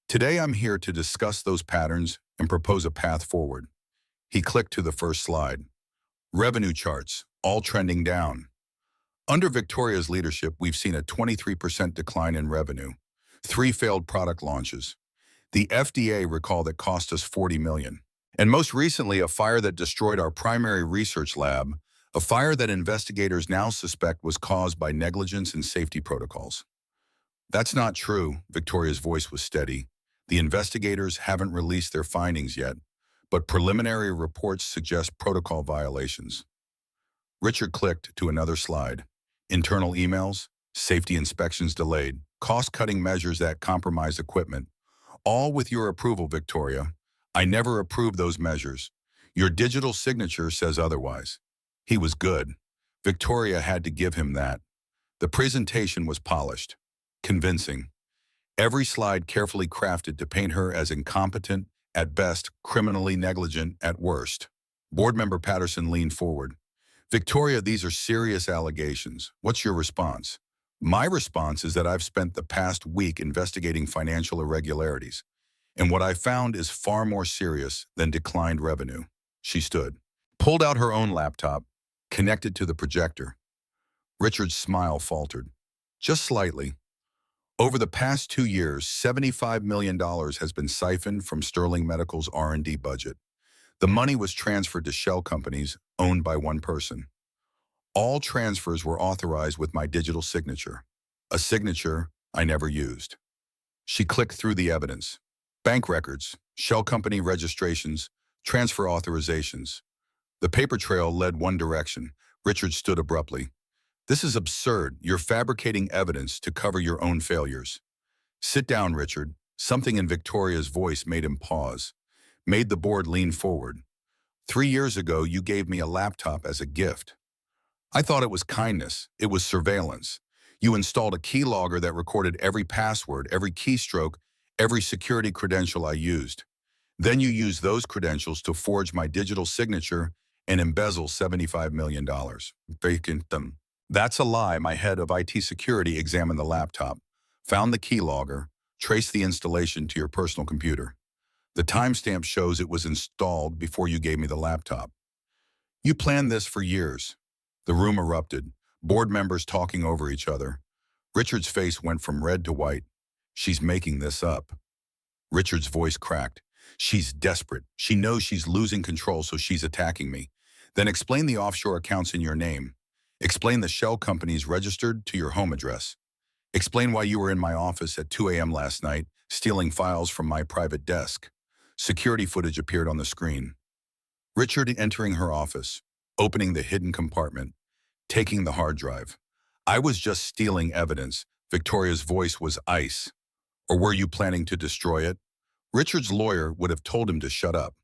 A: Today I'm here to discuss those patterns and propose a path forward. He clicked to the first slide. Revenue charts, all trending down. Under Victoria's leadership, we've seen a 23% decline in revenue, 3 failed product launches. The FDA, recall, that cost us $40 million. And most recently, a fire that destroyed our primary research lab, a fire that investigators now suspect was caused by negligence in safety protocols. That's not true, Victoria's voice was steady. The investigators haven't released their findings yet, but preliminary reports suggest protocol violations. Richard clicked to another slide. Internal emails, safety inspections delayed, cost-cutting measures that compromise equipment. All with your approval, Victoria. I never approved those measures. Your digital signature says otherwise. He was good. Victoria had to give him that. The presentation was polished, convincing. Every slide carefully crafted to paint her as incompetent, at best, criminally negligent at worst. Board member Patterson leaned forward. Victoria, these are serious allegations. What's your response? My response is that I've spent the past week investigating financial irregularities, and what I found is far more serious than declined revenue. She stood, pulled out her own laptop, connected to the projector. Richard's smile faltered, just slightly. Over the past 2 years, $75 million has been siphoned from Sterling Medical's R&D budget. The money was transferred to shell companies owned by one person. All transfers were authorized with my digital signature, a signature I never used. She clicked through the evidence. Bank records, shell company registrations, transfer authorizations. The paper trail led one direction. Richard stood abruptly. This is absurd. You're fabricating evidence to cover your own failures. Sit down, Richard. Something in Victoria's voice made him pause, made the board lean forward. 3 years ago, you gave me a laptop as a gift. I thought it was kindness. It was surveillance. You installed a keylogger that recorded every password, every keystroke, every security credential I used. Then you used those credentials to forge my digital signature and embezzle $75 million. Vacant them. That's a lie. My head of IT security examined the laptop, found the keylogger, traced the installation to your personal computer. The timestamp shows it was installed before you gave me the laptop. You planned this for years. The room erupted, board members talking over each other. Richard's face went from red to white. She's making this up. Richard's voice cracked. She's desperate. She knows she's losing control, so she's attacking me. Then explain the offshore accounts in your name. Explain the shell companies registered to your home address. Explain why you were in my office at 2 a.m. last night, stealing files from my private desk. Security footage appeared on the screen. Richard entering her office, opening the hidden compartment, taking the hard drive. I was just stealing evidence. Victoria's voice was ice. Or were you planning to destroy it? Richard's lawyer would have told him to shut up.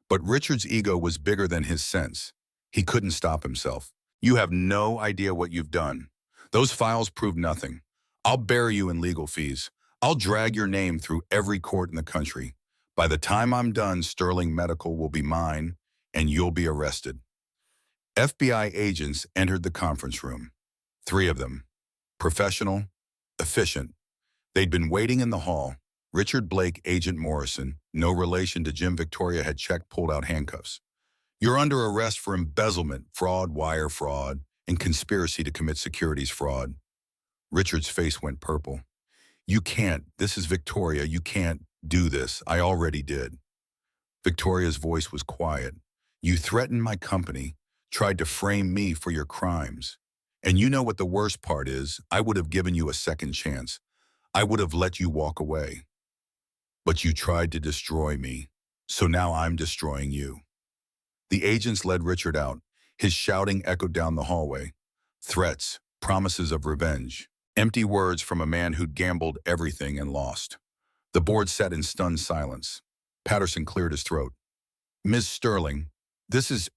A: But Richard's ego was bigger than his sense. He couldn't stop himself. You have no idea what you've done. Those files prove nothing. I'll bury you in legal fees. I'll drag your name through every court in the country. By the time I'm done, Sterling Medical will be mine, and you'll be arrested. FBI agents entered the conference room. 3 of them. Professional, efficient. They'd been waiting in the hall. Richard Blake, Agent Morrison, no relation to Jim Victoria, had checked, pulled out handcuffs. You're under arrest for embezzlement, fraud, wire fraud, and conspiracy to commit securities fraud. Richard's face went purple. You can't. This is Victoria. You can't do this. I already did. Victoria's voice was quiet. You threatened my company, tried to frame me for your crimes. And you know what the worst part is? I would have given you a second chance. I would have let you walk away. But you tried to destroy me, so now I'm destroying you. The agents led Richard out. His shouting echoed down the hallway. Threats, promises of revenge, empty words from a man who'd gambled everything and lost. The board sat in stunned silence. Patterson cleared his throat. Ms. Sterling, this is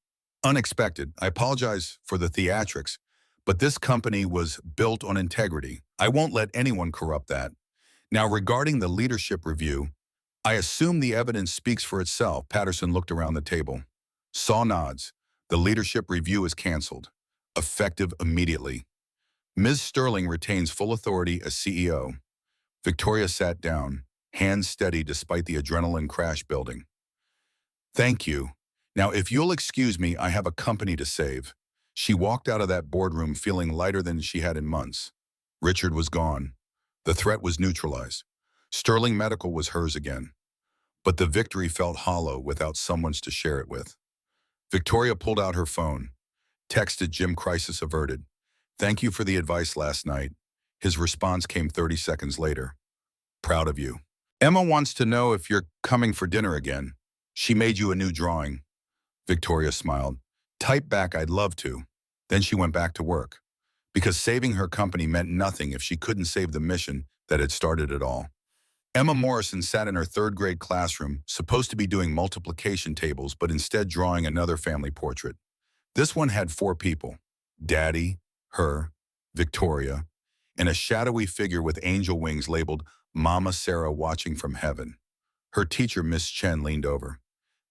A: unexpected. I apologize for the theatrics, but this company was built on integrity. I won't let anyone corrupt that. Now, regarding the leadership review, I assume the evidence speaks for itself. Patterson looked around the table. Saw nods. The leadership review is canceled. Effective immediately. Ms. Sterling retains full authority as CEO. Victoria sat down, hands steady despite the adrenaline crash building. Thank you. Now, if you'll excuse me, I have a company to save. She walked out of that boardroom feeling lighter than she had in months. Richard was gone. The threat was neutralized. Sterling Medical was hers again. But the victory felt hollow without someone to share it with. Victoria pulled out her phone. Texted Jim, crisis averted. Thank you for the advice last night. His response came 30 seconds later. Proud of you. Emma wants to know if you're coming for dinner again. She made you a new drawing. Victoria smiled. Type back, I'd love to. Then she went back to work. Because saving her company meant nothing if she couldn't save the mission that had started it all. Emma Morrison sat in her 3rd grade classroom, supposed to be doing multiplication tables, but instead drawing another family portrait. This one had 4 people. Daddy, her, Victoria, and a shadowy figure with angel wings labeled Mama Sarah watching from heaven. Her teacher, Miss Chen, leaned over.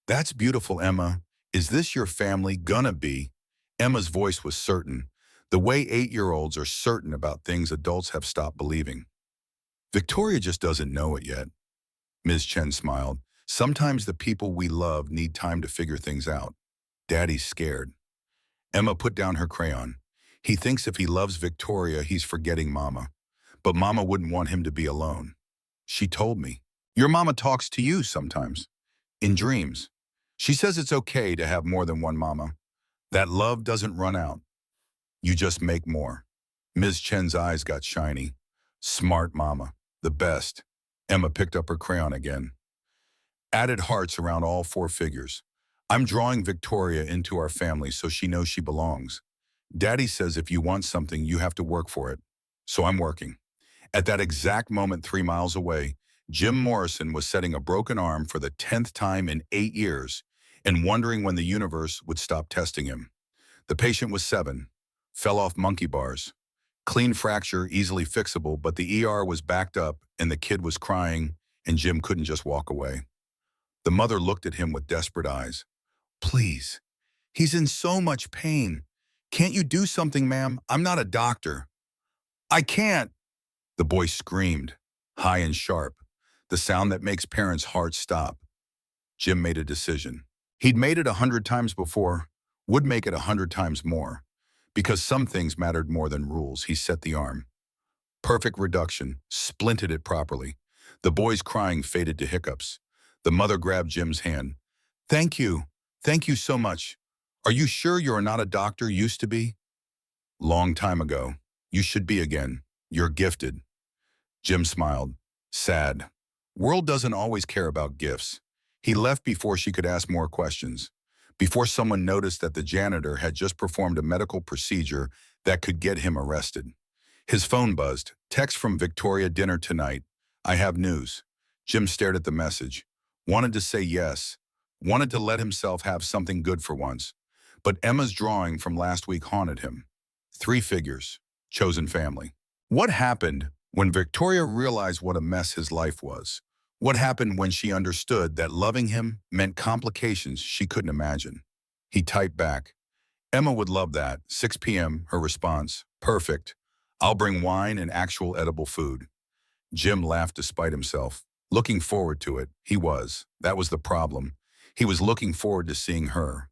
A: That's beautiful, Emma. Is this your family gonna be? Emma's voice was certain, the way 8-year-olds are certain about things adults have stopped believing. Victoria just doesn't know it yet. Ms. Chen smiled. Sometimes the people we love need time to figure things out. Daddy's scared. Emma put down her crayon. He thinks if he loves Victoria, he's forgetting Mama. But Mama wouldn't want him to be alone. She told me. Your Mama talks to you sometimes. In dreams. She says it's okay to have more than one Mama. That love doesn't run out. You just make more. Ms. Chen's eyes got shiny. Smart Mama. The best. Emma picked up her crayon again. Added hearts around all 4 figures. I'm drawing Victoria into our family so she knows she belongs. Daddy says if you want something, you have to work for it. So I'm working. At that exact moment 3 miles away, Jim Morrison was setting a broken arm for the 10th time in 8 years and wondering when the universe would stop testing him. The patient was 7, fell off monkey bars. Clean fracture, easily fixable, but the ER was backed up and the kid was crying and Jim couldn't just walk away. The mother looked at him with desperate eyes. Please, he's in so much pain. Can't you do something, ma'am? I'm not a doctor. I can't. The boy screamed, high and sharp, the sound that makes parents' hearts stop. Jim made a decision. He'd made it 100 times before, would make it 100 times more. Because some things mattered more than rules, he set the arm. Perfect reduction, splinted it properly. The boy's crying faded to hiccups. The mother grabbed Jim's hand. Thank you. Thank you so much. Are you sure you're not a doctor used to be? Long time ago. You should be again. You're gifted. Jim smiled. Sad. World doesn't always care about gifts. He left before she could ask more questions. Before someone noticed that the janitor had just performed a medical procedure that could get him arrested. His phone buzzed. Text from Victoria, dinner tonight. I have news. Jim stared at the message. Wanted to say yes. Wanted to let himself have something good for once. But Emma's drawing from last week haunted him. 3 figures. Chosen family. What happened when Victoria realized what a mess his life was? What happened when she understood that loving him meant complications she couldn't imagine? He typed back. Emma would love that. 6 p.m. Her response. Perfect. I'll bring wine and actual edible food. Jim laughed despite himself. Looking forward to it, he was. That was the problem. He was looking forward to seeing her.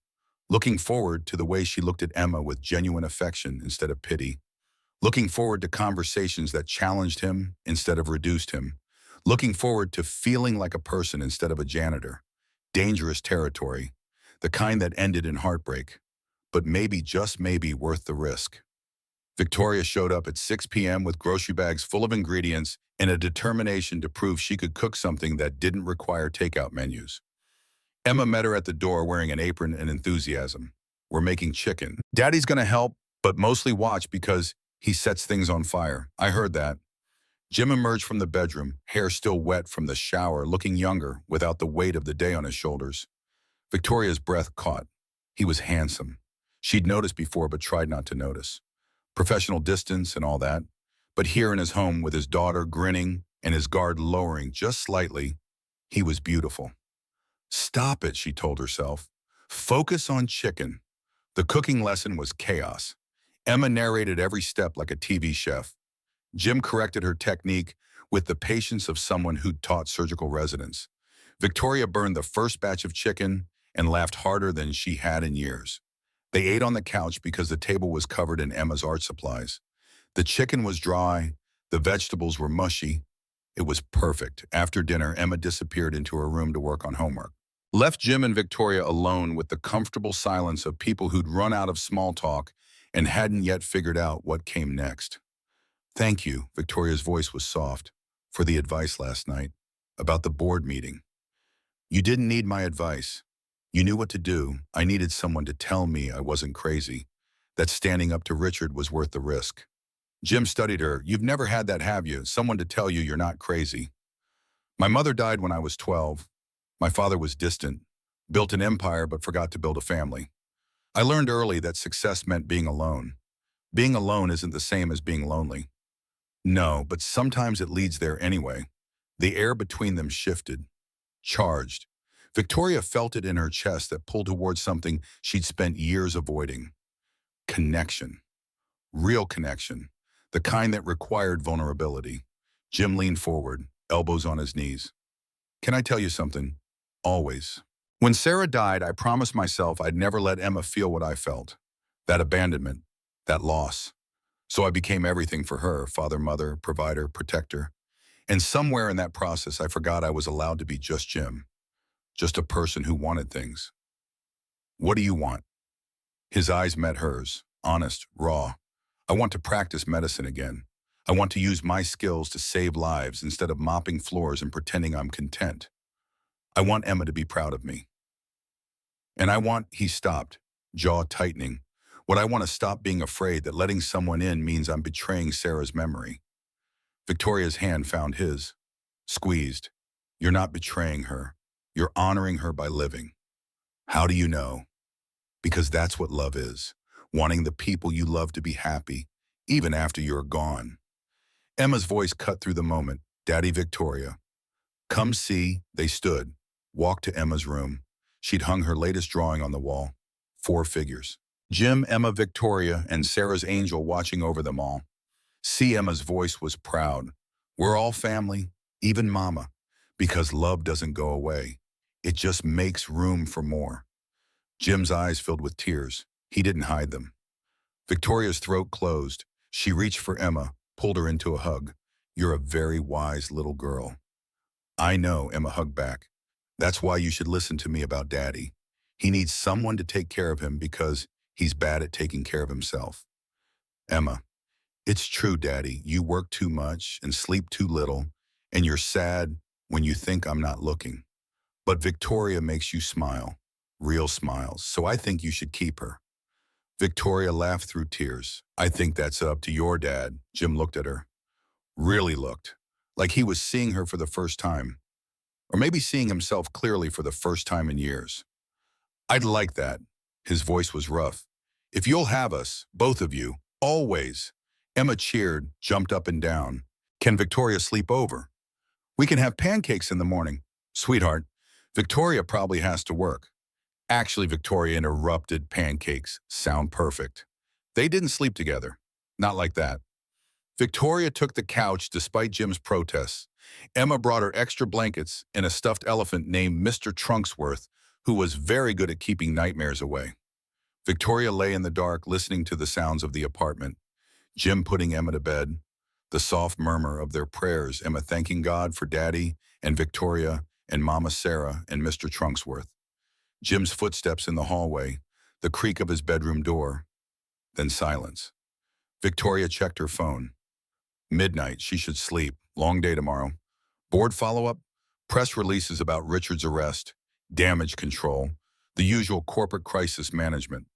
A: Looking forward to the way she looked at Emma with genuine affection instead of pity. Looking forward to conversations that challenged him instead of reduced him. Looking forward to feeling like a person instead of a janitor. Dangerous territory. The kind that ended in heartbreak. But maybe, just maybe, worth the risk. Victoria showed up at 6 p.m. with grocery bags full of ingredients and a determination to prove she could cook something that didn't require takeout menus. Emma met her at the door wearing an apron and enthusiasm. We're making chicken. Daddy's gonna help, but mostly watch because he sets things on fire. I heard that. Jim emerged from the bedroom, hair still wet from the shower, looking younger without the weight of the day on his shoulders. Victoria's breath caught. He was handsome. She'd noticed before but tried not to notice. Professional distance and all that. But here in his home with his daughter grinning and his guard lowering just slightly, he was beautiful. Stop it, she told herself. Focus on chicken. The cooking lesson was chaos. Emma narrated every step like a TV chef. Jim corrected her technique with the patience of someone who'd taught surgical residents. Victoria burned the first batch of chicken and laughed harder than she had in years. They ate on the couch because the table was covered in Emma's art supplies. The chicken was dry, the vegetables were mushy. It was perfect. After dinner, Emma disappeared into her room to work on homework. Left Jim and Victoria alone with the comfortable silence of people who'd run out of small talk and hadn't yet figured out what came next. Thank you, Victoria's voice was soft, for the advice last night about the board meeting. You didn't need my advice. You knew what to do. I needed someone to tell me I wasn't crazy, that standing up to Richard was worth the risk. Jim studied her. You've never had that, have you? Someone to tell you you're not crazy. My mother died when I was 12. My father was distant, built an empire but forgot to build a family. I learned early that success meant being alone. Being alone isn't the same as being lonely. No, but sometimes it leads there anyway. The air between them shifted, charged. Victoria felt it in her chest that pulled towards something she'd spent years avoiding. Connection. Real connection. The kind that required vulnerability. Jim leaned forward, elbows on his knees. Can I tell you something? Always. When Sarah died, I promised myself I'd never let Emma feel what I felt. That abandonment, that loss. So I became everything for her, father, mother, provider, protector. And somewhere in that process, I forgot I was allowed to be just Jim. Just a person who wanted things. What do you want? His eyes met hers, honest, raw. I want to practice medicine again. I want to use my skills to save lives instead of mopping floors and pretending I'm content. I want Emma to be proud of me. And he stopped, jaw tightening. What I want to stop being afraid that letting someone in means I'm betraying Sarah's memory. Victoria's hand found his, squeezed. You're not betraying her. You're honoring her by living. How do you know? Because that's what love is, wanting the people you love to be happy, even after you're gone. Emma's voice cut through the moment. Daddy, Victoria. Come see. They stood, walked to Emma's room. She'd hung her latest drawing on the wall. 4 figures. Jim, Emma, Victoria, and Sarah's angel watching over them all. See, Emma's voice was proud. We're all family, even Mama, because love doesn't go away. It just makes room for more. Jim's eyes filled with tears. He didn't hide them. Victoria's throat closed. She reached for Emma, pulled her into a hug. You're a very wise little girl. I know, Emma hugged back. That's why you should listen to me about Daddy. He needs someone to take care of him because he's bad at taking care of himself. Emma, it's true, Daddy. You work too much and sleep too little, and you're sad when you think I'm not looking. But Victoria makes you smile, real smiles, so I think you should keep her. Victoria laughed through tears. I think that's up to your dad. Jim looked at her. Really looked. Like he was seeing her for the first time. Or maybe seeing himself clearly for the first time in years. I'd like that. His voice was rough. If you'll have us, both of you, always. Emma cheered, jumped up and down. Can Victoria sleep over? We can have pancakes in the morning. Sweetheart, Victoria probably has to work. Actually, Victoria interrupted. Pancakes sound perfect. They didn't sleep together. Not like that. Victoria took the couch despite Jim's protests. Emma brought her extra blankets and a stuffed elephant named Mr. Trunksworth, who was very good at keeping nightmares away. Victoria lay in the dark listening to the sounds of the apartment. Jim putting Emma to bed, the soft murmur of their prayers, Emma thanking God for Daddy and Victoria and Mama Sarah and Mr. Trunksworth. Jim's footsteps in the hallway, the creak of his bedroom door, then silence. Victoria checked her phone. Midnight, she should sleep. Long day tomorrow. Board follow-up, press releases about Richard's arrest, damage control, the usual corporate crisis management.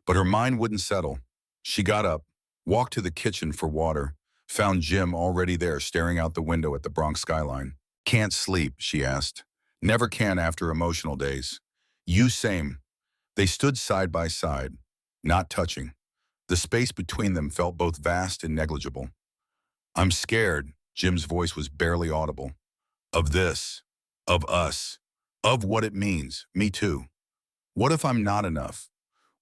A: But her mind wouldn't settle. She got up, walked to the kitchen for water, found Jim already there staring out the window at the Bronx skyline. Can't sleep, she asked. Never can after emotional days. You same. They stood side by side, not touching. The space between them felt both vast and negligible. I'm scared, Jim's voice was barely audible. Of this, of us, of what it means, me too. What if I'm not enough?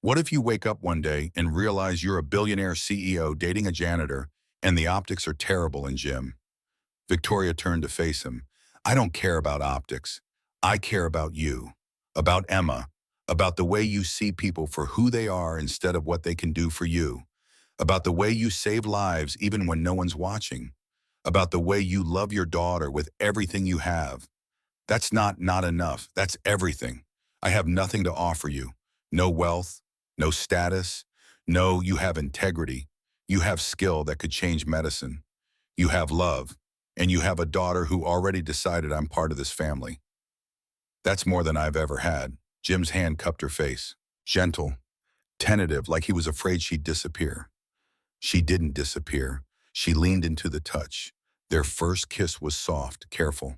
A: What if you wake up one day and realize you're a billionaire CEO dating a janitor and the optics are terrible in Jim? Victoria turned to face him. I don't care about optics. I care about you, about Emma, about the way you see people for who they are instead of what they can do for you, about the way you save lives even when no one's watching, about the way you love your daughter with everything you have. That's not enough. That's everything. I have nothing to offer you. No wealth, no status. No, you have integrity. You have skill that could change medicine. You have love. And you have a daughter who already decided I'm part of this family. That's more than I've ever had. Jim's hand cupped her face. Gentle, tentative, like he was afraid she'd disappear. She didn't disappear. She leaned into the touch. Their first kiss was soft, careful.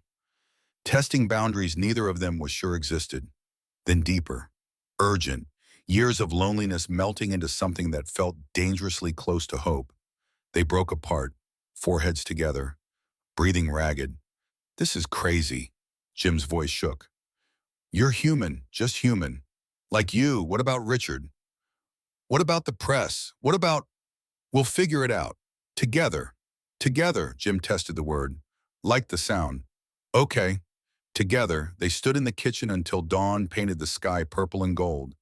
A: Testing boundaries neither of them was sure existed. Then deeper, urgent, years of loneliness melting into something that felt dangerously close to hope. They broke apart, foreheads together, breathing ragged. This is crazy. Jim's voice shook. You're human, just human. Like you, what about Richard? What about the press? What about... We'll figure it out. Together. Together, Jim tested the word. Liked the sound. Okay. Together, they stood in the kitchen until dawn painted the sky purple and gold.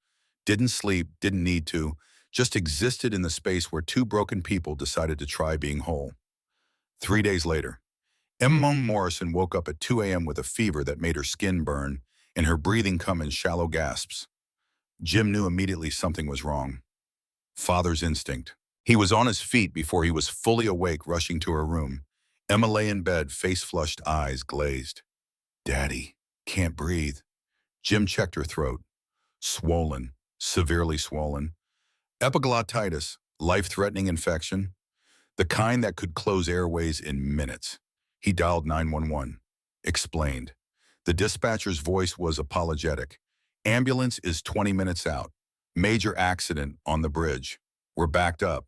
A: Didn't sleep, didn't need to, just existed in the space where two broken people decided to try being whole. 3 days later, Emma Morrison woke up at 2 a.m. with a fever that made her skin burn and her breathing come in shallow gasps. Jim knew immediately something was wrong. Father's instinct. He was on his feet before he was fully awake, rushing to her room. Emma lay in bed, face-flushed, eyes glazed. Daddy, can't breathe. Jim checked her throat. Swollen, severely swollen. Epiglottitis, life-threatening infection. The kind that could close airways in minutes. He dialed 911. Explained. The dispatcher's voice was apologetic. Ambulance is 20 minutes out. Major accident on the bridge. We're backed up.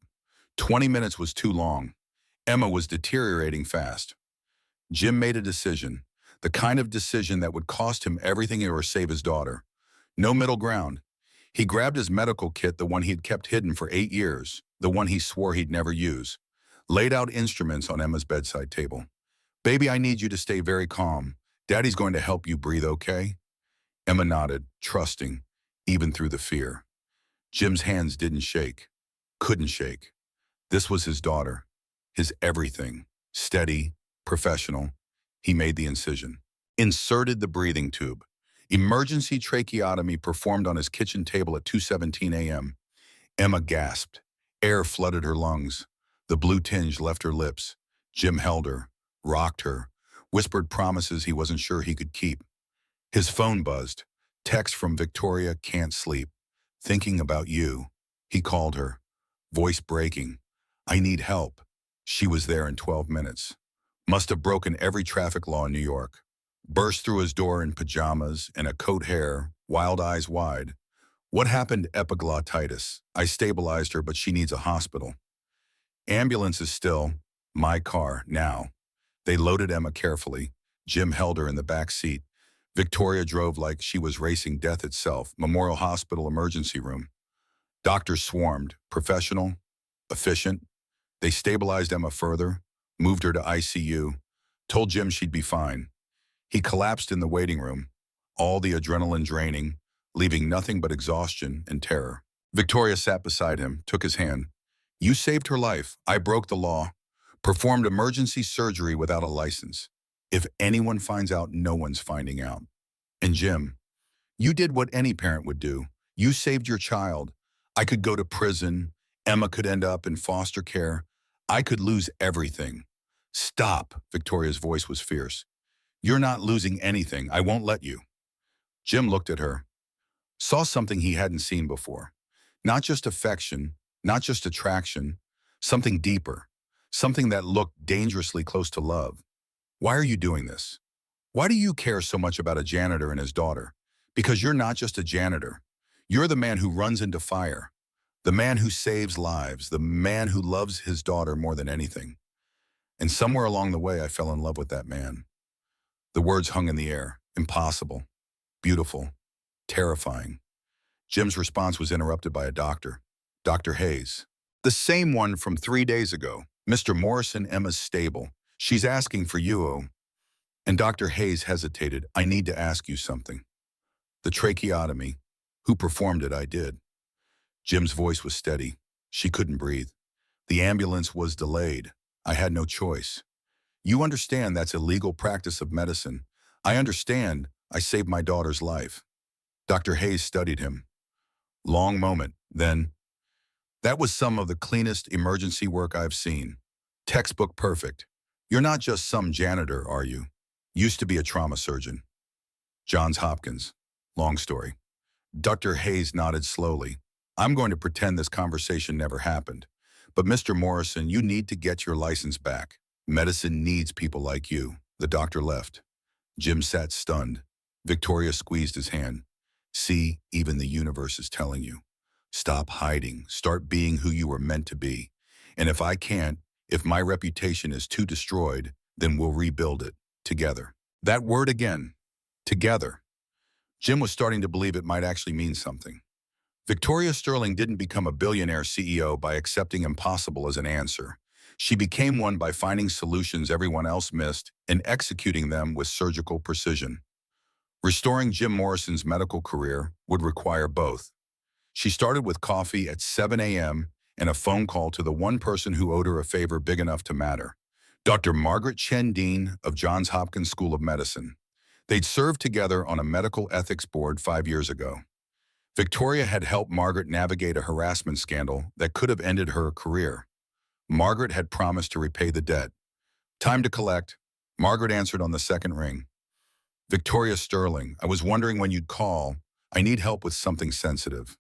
A: 20 minutes was too long. Emma was deteriorating fast. Jim made a decision. The kind of decision that would cost him everything or save his daughter. No middle ground. He grabbed his medical kit, the one he'd kept hidden for 8 years, the one he swore he'd never use. Laid out instruments on Emma's bedside table. Baby, I need you to stay very calm. Daddy's going to help you breathe, okay? Emma nodded, trusting, even through the fear. Jim's hands didn't shake, couldn't shake. This was his daughter, his everything. Steady, professional. He made the incision. Inserted the breathing tube. Emergency tracheotomy performed on his kitchen table at 2:17 a.m. Emma gasped. Air flooded her lungs. The blue tinge left her lips. Jim held her, rocked her, whispered promises he wasn't sure he could keep. His phone buzzed. Text from Victoria, can't sleep. Thinking about you. He called her. Voice breaking. I need help. She was there in 12 minutes. Must have broken every traffic law in New York. Burst through his door in pajamas and a coat hair, wild eyes wide. What happened? Epiglottitis. I stabilized her, but she needs a hospital. Ambulance is still. My car, now. They loaded Emma carefully. Jim held her in the back seat. Victoria drove like she was racing death itself. Memorial Hospital emergency room. Doctors swarmed. Professional, efficient. They stabilized Emma further, moved her to ICU, told Jim she'd be fine. He collapsed in the waiting room, all the adrenaline draining, leaving nothing but exhaustion and terror. Victoria sat beside him, took his hand. You saved her life. I broke the law. Performed emergency surgery without a license. If anyone finds out, no one's finding out. And Jim, you did what any parent would do. You saved your child. I could go to prison. Emma could end up in foster care. I could lose everything. Stop, Victoria's voice was fierce. You're not losing anything. I won't let you. Jim looked at her, saw something he hadn't seen before. Not just affection, not just attraction, something deeper, something that looked dangerously close to love. Why are you doing this? Why do you care so much about a janitor and his daughter? Because you're not just a janitor. You're the man who runs into fire, the man who saves lives, the man who loves his daughter more than anything. And somewhere along the way, I fell in love with that man. The words hung in the air. Impossible, beautiful, terrifying. Jim's response was interrupted by a doctor, Dr. Hayes. The same one from 3 days ago. Mr. Morrison, Emma's stable. She's asking for you, oh. And Dr. Hayes hesitated. I need to ask you something. The tracheotomy. Who performed it? I did. Jim's voice was steady. She couldn't breathe. The ambulance was delayed. I had no choice. You understand that's illegal practice of medicine. I understand. I saved my daughter's life. Dr. Hayes studied him. Long moment. Then, that was some of the cleanest emergency work I've seen. Textbook perfect. You're not just some janitor, are you? Used to be a trauma surgeon. Johns Hopkins. Long story. Dr. Hayes nodded slowly. I'm going to pretend this conversation never happened. But Mr. Morrison, you need to get your license back. Medicine needs people like you. The doctor left. Jim sat stunned. Victoria squeezed his hand. See, even the universe is telling you. Stop hiding. Start being who you were meant to be. And if I can't, if my reputation is too destroyed, then we'll rebuild it. Together. That word again. Together. Jim was starting to believe it might actually mean something. Victoria Sterling didn't become a billionaire CEO by accepting impossible as an answer. She became one by finding solutions everyone else missed and executing them with surgical precision. Restoring Jim Morrison's medical career would require both. She started with coffee at 7 a.m. and a phone call to the one person who owed her a favor big enough to matter. Dr. Margaret Chen Dean of Johns Hopkins School of Medicine. They'd served together on a medical ethics board 5 years ago. Victoria had helped Margaret navigate a harassment scandal that could have ended her career. Margaret had promised to repay the debt. Time to collect. Margaret answered on the second ring. Victoria Sterling, I was wondering when you'd call. I need help with something sensitive.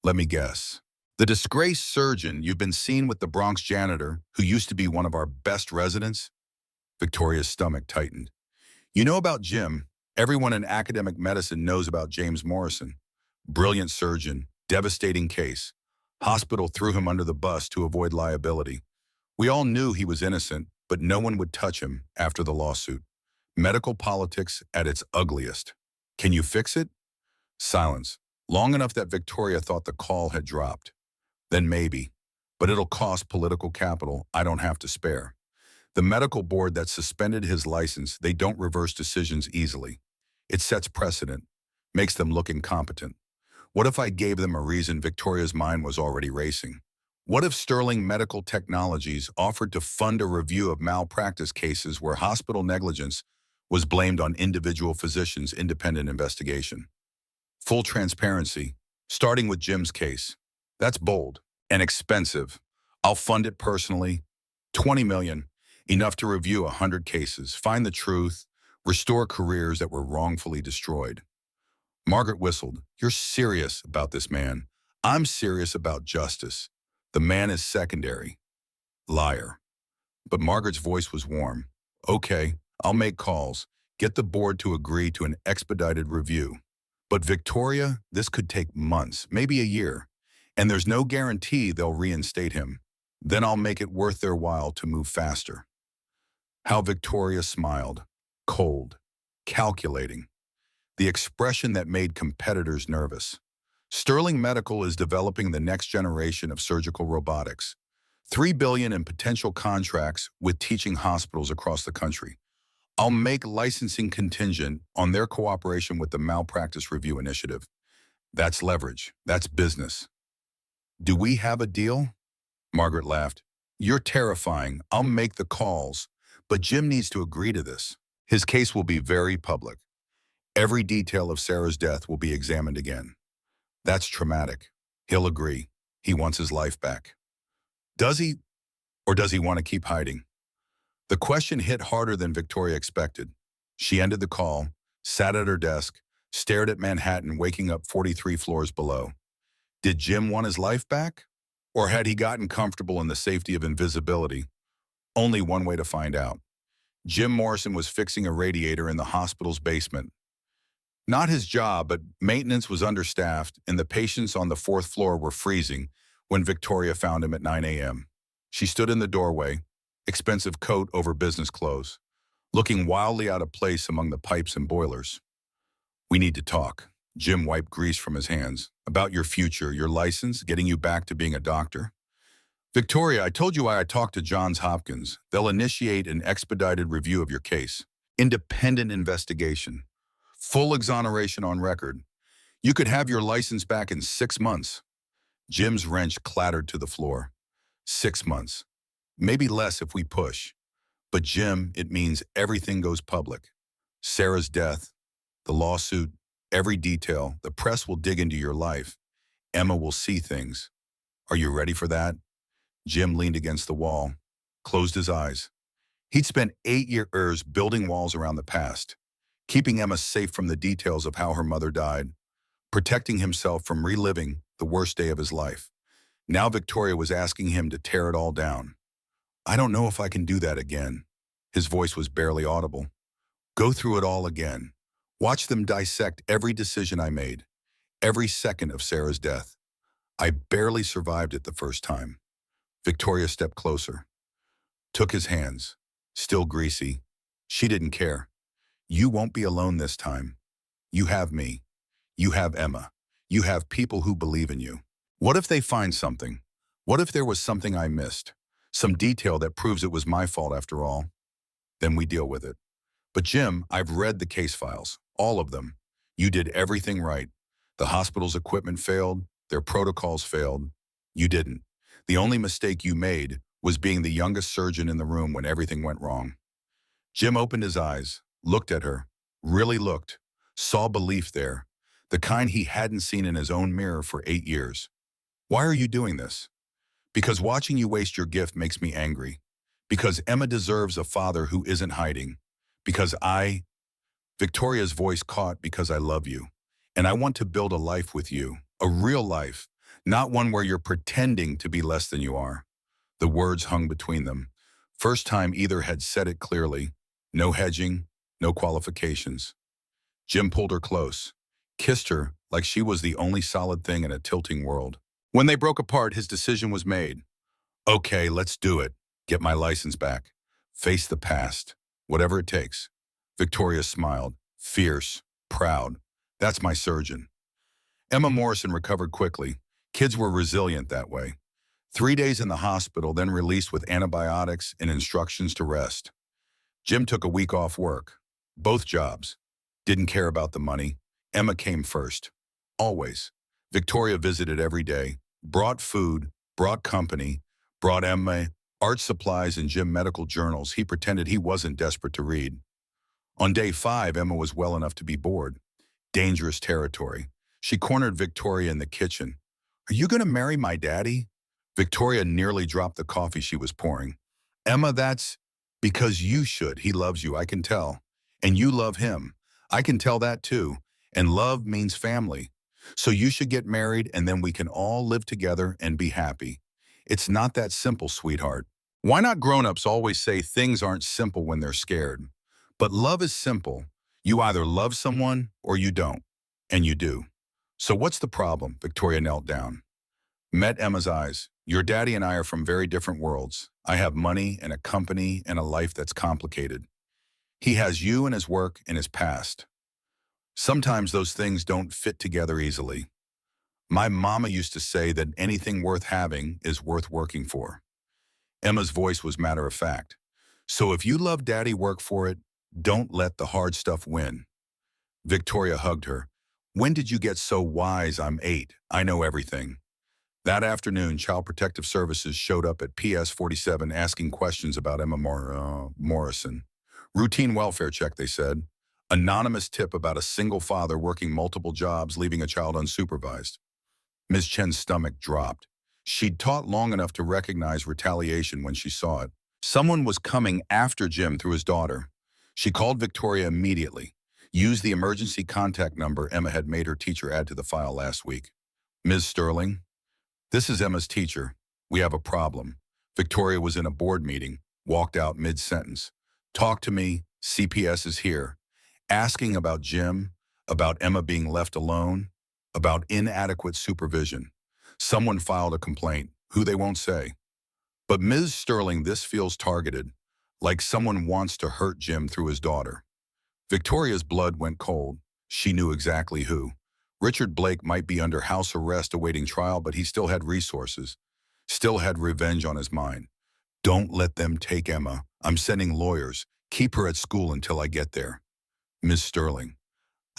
A: Let me guess. The disgraced surgeon you've been seen with the Bronx janitor, who used to be one of our best residents? Victoria's stomach tightened. You know about Jim. Everyone in academic medicine knows about James Morrison. Brilliant surgeon, devastating case. Hospital threw him under the bus to avoid liability. We all knew he was innocent, but no one would touch him after the lawsuit. Medical politics at its ugliest. Can you fix it? Silence. Long enough that Victoria thought the call had dropped. Then maybe. But it'll cost political capital I don't have to spare. The medical board that suspended his license, they don't reverse decisions easily. It sets precedent. Makes them look incompetent. What if I gave them a reason Victoria's mind was already racing? What if Sterling Medical Technologies offered to fund a review of malpractice cases where hospital negligence was blamed on individual physicians' independent investigation? Full transparency, starting with Jim's case. That's bold and expensive. I'll fund it personally. 20 million, enough to review 100 cases, find the truth, restore careers that were wrongfully destroyed. Margaret whistled. You're serious about this man. I'm serious about justice. The man is secondary. Liar. But Margaret's voice was warm. Okay, I'll make calls. Get the board to agree to an expedited review. But Victoria, this could take months, maybe a year. And there's no guarantee they'll reinstate him. Then I'll make it worth their while to move faster. How Victoria smiled. Cold. Calculating. The expression that made competitors nervous. Sterling Medical is developing the next generation of surgical robotics. $3 billion in potential contracts with teaching hospitals across the country. I'll make licensing contingent on their cooperation with the Malpractice Review Initiative. That's leverage. That's business. Do we have a deal? Margaret laughed. You're terrifying. I'll make the calls. But Jim needs to agree to this. His case will be very public. Every detail of Sarah's death will be examined again. That's traumatic. He'll agree. He wants his life back. Does he, or does he want to keep hiding? The question hit harder than Victoria expected. She ended the call, sat at her desk, stared at Manhattan waking up 43 floors below. Did Jim want his life back? Or had he gotten comfortable in the safety of invisibility? Only one way to find out. Jim Morrison was fixing a radiator in the hospital's basement. Not his job, but maintenance was understaffed and the patients on the 4th floor were freezing when Victoria found him at 9 a.m. She stood in the doorway, expensive coat over business clothes, looking wildly out of place among the pipes and boilers. We need to talk. Jim wiped grease from his hands. About your future, your license, getting you back to being a doctor. Victoria, I told you why I talked to Johns Hopkins. They'll initiate an expedited review of your case. Independent investigation. Full exoneration on record. You could have your license back in 6 months. Jim's wrench clattered to the floor. 6 months. Maybe less if we push. But Jim, it means everything goes public. Sarah's death, the lawsuit, every detail. The press will dig into your life. Emma will see things. Are you ready for that? Jim leaned against the wall, closed his eyes. He'd spent 8 years building walls around the past, keeping Emma safe from the details of how her mother died, protecting himself from reliving the worst day of his life. Now Victoria was asking him to tear it all down. I don't know if I can do that again. His voice was barely audible. Go through it all again. Watch them dissect every decision I made, every second of Sarah's death. I barely survived it the first time. Victoria stepped closer, took his hands, still greasy. She didn't care. You won't be alone this time. You have me. You have Emma. You have people who believe in you. What if they find something? What if there was something I missed? Some detail that proves it was my fault after all? Then we deal with it. But Jim, I've read the case files, all of them. You did everything right. The hospital's equipment failed. Their protocols failed. You didn't. The only mistake you made was being the youngest surgeon in the room when everything went wrong. Jim opened his eyes, looked at her, really looked, saw belief there, the kind he hadn't seen in his own mirror for 8 years. Why are you doing this? Because watching you waste your gift makes me angry. Because Emma deserves a father who isn't hiding. Because Victoria's voice caught because I love you. And I want to build a life with you, a real life, not one where you're pretending to be less than you are. The words hung between them. First time either had said it clearly. No hedging, no qualifications. Jim pulled her close, kissed her like she was the only solid thing in a tilting world. When they broke apart, his decision was made. Okay, let's do it. Get my license back. Face the past. Whatever it takes. Victoria smiled, fierce, proud. That's my surgeon. Emma Morrison recovered quickly. Kids were resilient that way. 3 days in the hospital, then released with antibiotics and instructions to rest. Jim took a week off work. Both jobs. Didn't care about the money. Emma came first. Always. Victoria visited every day, brought food, brought company, brought Emma art supplies and Jim medical journals. He pretended he wasn't desperate to read. On day 5, Emma was well enough to be bored. Dangerous territory. She cornered Victoria in the kitchen. "Are you going to marry my daddy?" Victoria nearly dropped the coffee she was pouring. "Emma, that's because you should. He loves you, I can tell. And you love him. I can tell that too. And love means family. So you should get married and then we can all live together and be happy. It's not that simple, sweetheart." Why not grown-ups always say things aren't simple when they're scared? But love is simple. You either love someone or you don't. And you do. "So what's the problem?" Victoria knelt down. Met Emma's eyes. "Your daddy and I are from very different worlds. I have money and a company and a life that's complicated. He has you and his work and his past. Sometimes those things don't fit together easily. My mama used to say that anything worth having is worth working for." Emma's voice was matter of fact. "So if you love daddy, work for it. Don't let the hard stuff win." Victoria hugged her. "When did you get so wise? I'm 8. I know everything." That afternoon, Child Protective Services showed up at PS 47 asking questions about Emma Morrison. "Routine welfare check," they said. "Anonymous tip about a single father working multiple jobs, leaving a child unsupervised." Ms. Chen's stomach dropped. She'd taught long enough to recognize retaliation when she saw it. Someone was coming after Jim through his daughter. She called Victoria immediately. Used the emergency contact number Emma had made her teacher add to the file last week. "Ms. Sterling, this is Emma's teacher. We have a problem." Victoria was in a board meeting, walked out mid-sentence. "Talk to me, CPS is here." Asking about Jim, about Emma being left alone, about inadequate supervision. Someone filed a complaint, who they won't say. "But Ms. Sterling, this feels targeted, like someone wants to hurt Jim through his daughter." Victoria's blood went cold. She knew exactly who. Richard Blake might be under house arrest awaiting trial, but he still had resources, still had revenge on his mind. "Don't let them take Emma. I'm sending lawyers. Keep her at school until I get there." "Ms. Sterling,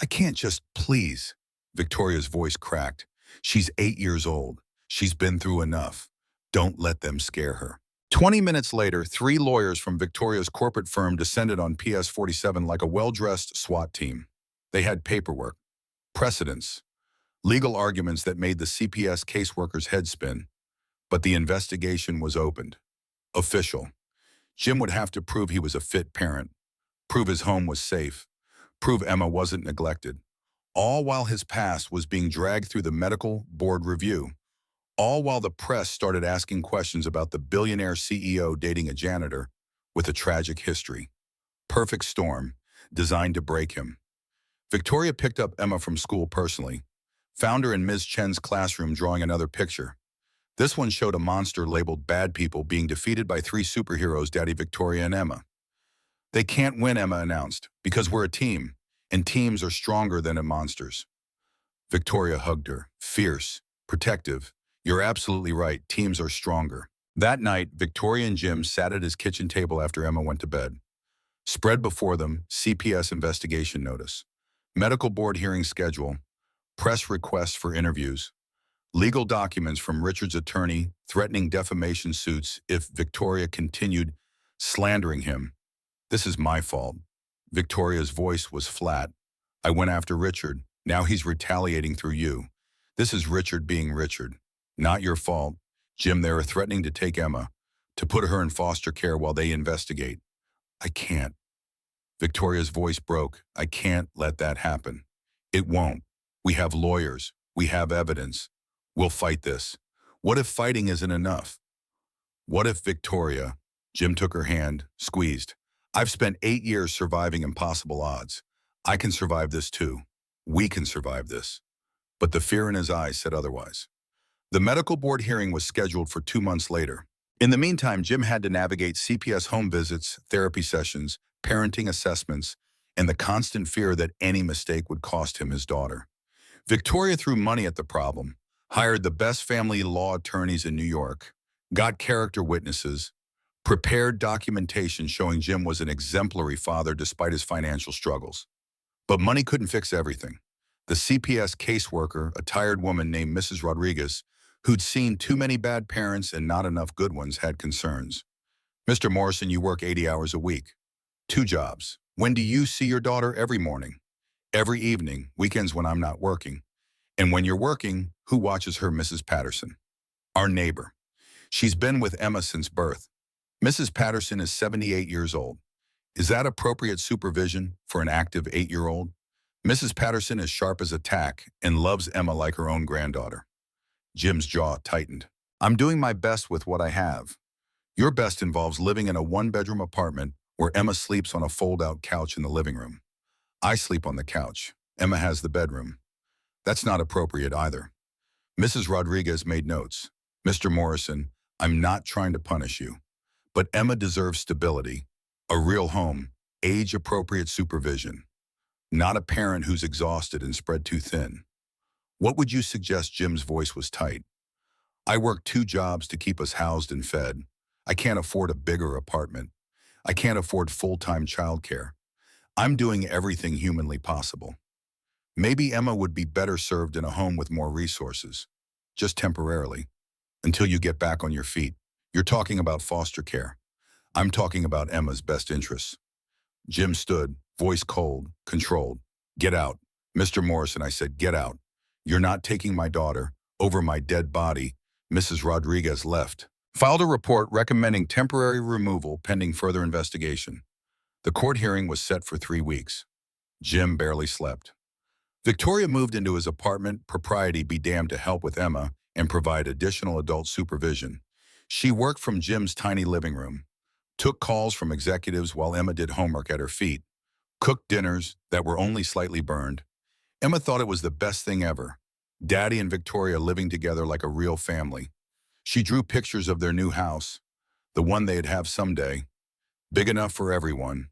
A: I can't just, please." Victoria's voice cracked. "She's 8 years old. She's been through enough. Don't let them scare her." 20 minutes later, 3 lawyers from Victoria's corporate firm descended on PS 47 like a well-dressed SWAT team. They had paperwork, precedents, legal arguments that made the CPS caseworker's head spin. But the investigation was opened. Official. Jim would have to prove he was a fit parent, prove his home was safe, prove Emma wasn't neglected. All while his past was being dragged through the medical board review. All while the press started asking questions about the billionaire CEO dating a janitor with a tragic history. Perfect storm, designed to break him. Victoria picked up Emma from school personally, found her in Ms. Chen's classroom drawing another picture. This one showed a monster labeled bad people being defeated by 3 superheroes, Daddy, Victoria, and Emma. "They can't win," Emma announced, "because we're a team, and teams are stronger than monsters." Victoria hugged her, fierce, protective. "You're absolutely right, teams are stronger." That night, Victoria and Jim sat at his kitchen table after Emma went to bed. Spread before them, CPS investigation notice, medical board hearing schedule, press requests for interviews, legal documents from Richard's attorney threatening defamation suits if Victoria continued slandering him. "This is my fault." Victoria's voice was flat. "I went after Richard. Now he's retaliating through you. This is Richard being Richard. Not your fault. Jim, they are threatening to take Emma, to put her in foster care while they investigate." "I can't." Victoria's voice broke. "I can't let that happen. It won't. We have lawyers. We have evidence. We'll fight this." "What if fighting isn't enough?" "What if Victoria?" Jim took her hand, squeezed. "I've spent 8 years surviving impossible odds. I can survive this too. We can survive this." But the fear in his eyes said otherwise. The medical board hearing was scheduled for 2 months later. In the meantime, Jim had to navigate CPS home visits, therapy sessions, parenting assessments, and the constant fear that any mistake would cost him his daughter. Victoria threw money at the problem, hired the best family law attorneys in New York, got character witnesses, prepared documentation showing Jim was an exemplary father despite his financial struggles. But money couldn't fix everything. The CPS caseworker, a tired woman named Mrs. Rodriguez, who'd seen too many bad parents and not enough good ones, had concerns. Mr. Morrison, you work 80 hours a week. 2 jobs. When do you see your daughter? Every morning. Every evening, weekends when I'm not working. And when you're working, who watches her? Mrs. Patterson. Our neighbor. She's been with Emma since birth. Mrs. Patterson is 78 years old. Is that appropriate supervision for an active 8-year-old? Mrs. Patterson is sharp as a tack and loves Emma like her own granddaughter. Jim's jaw tightened. I'm doing my best with what I have. Your best involves living in a one-bedroom apartment where Emma sleeps on a fold-out couch in the living room. I sleep on the couch. Emma has the bedroom. That's not appropriate either. Mrs. Rodriguez made notes. Mr. Morrison, I'm not trying to punish you, but Emma deserves stability, a real home, age-appropriate supervision, not a parent who's exhausted and spread too thin. What would you suggest? Jim's voice was tight. I work 2 jobs to keep us housed and fed. I can't afford a bigger apartment. I can't afford full-time childcare. I'm doing everything humanly possible. Maybe Emma would be better served in a home with more resources, just temporarily, until you get back on your feet. You're talking about foster care. I'm talking about Emma's best interests. Jim stood, voice cold, controlled. Get out. Mr. Morrison, I said, get out. You're not taking my daughter over my dead body. Mrs. Rodriguez left. Filed a report recommending temporary removal pending further investigation. The court hearing was set for 3 weeks. Jim barely slept. Victoria moved into his apartment, propriety be damned, to help with Emma and provide additional adult supervision. She worked from Jim's tiny living room, took calls from executives while Emma did homework at her feet, cooked dinners that were only slightly burned. Emma thought it was the best thing ever. Daddy and Victoria living together like a real family. She drew pictures of their new house, the one they'd have someday, big enough for everyone,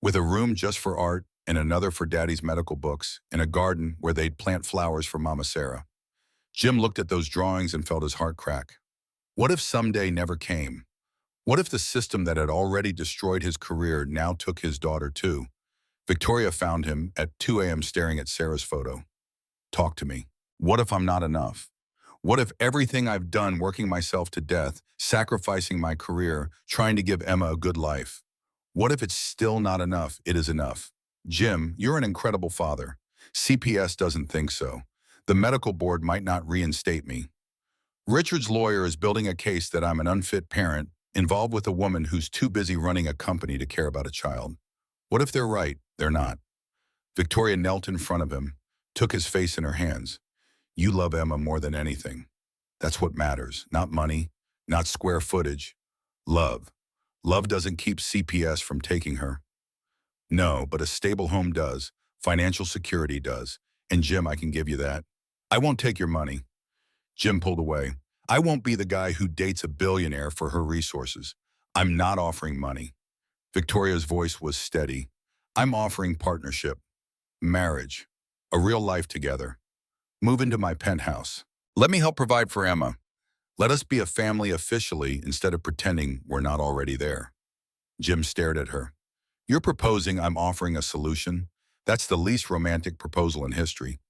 A: with a room just for art and another for Daddy's medical books, and a garden where they'd plant flowers for Mama Sarah. Jim looked at those drawings and felt his heart crack. What if someday never came? What if the system that had already destroyed his career now took his daughter too? Victoria found him at 2 a.m. staring at Sarah's photo. Talk to me. What if I'm not enough? What if everything I've done, working myself to death, sacrificing my career, trying to give Emma a good life? What if it's still not enough? It is enough. Jim, you're an incredible father. CPS doesn't think so. The medical board might not reinstate me. Richard's lawyer is building a case that I'm an unfit parent, involved with a woman who's too busy running a company to care about a child. What if they're right? They're not. Victoria knelt in front of him, took his face in her hands. You love Emma more than anything. That's what matters. Not money, not square footage. Love. Love doesn't keep CPS from taking her. No, but a stable home does. Financial security does. And Jim, I can give you that. I won't take your money. Jim pulled away. I won't be the guy who dates a billionaire for her resources. I'm not offering money. Victoria's voice was steady. I'm offering partnership, marriage, a real life together. Move into my penthouse. Let me help provide for Emma. Let us be a family officially instead of pretending we're not already there. Jim stared at her. You're proposing I'm offering a solution? That's the least romantic proposal in history.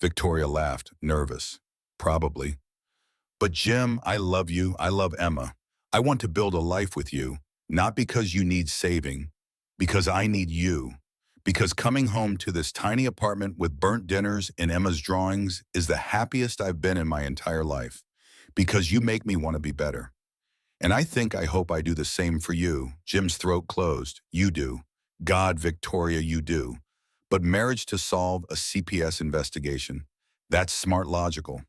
A: Victoria laughed, nervous. Probably. But Jim, I love you. I love Emma. I want to build a life with you, not because you need saving, because I need you. Because coming home to this tiny apartment with burnt dinners and Emma's drawings is the happiest I've been in my entire life. Because you make me want to be better. And I hope I do the same for you. Jim's throat closed. You do. God, Victoria, you do. But marriage to solve a CPS investigation. That's smart logical.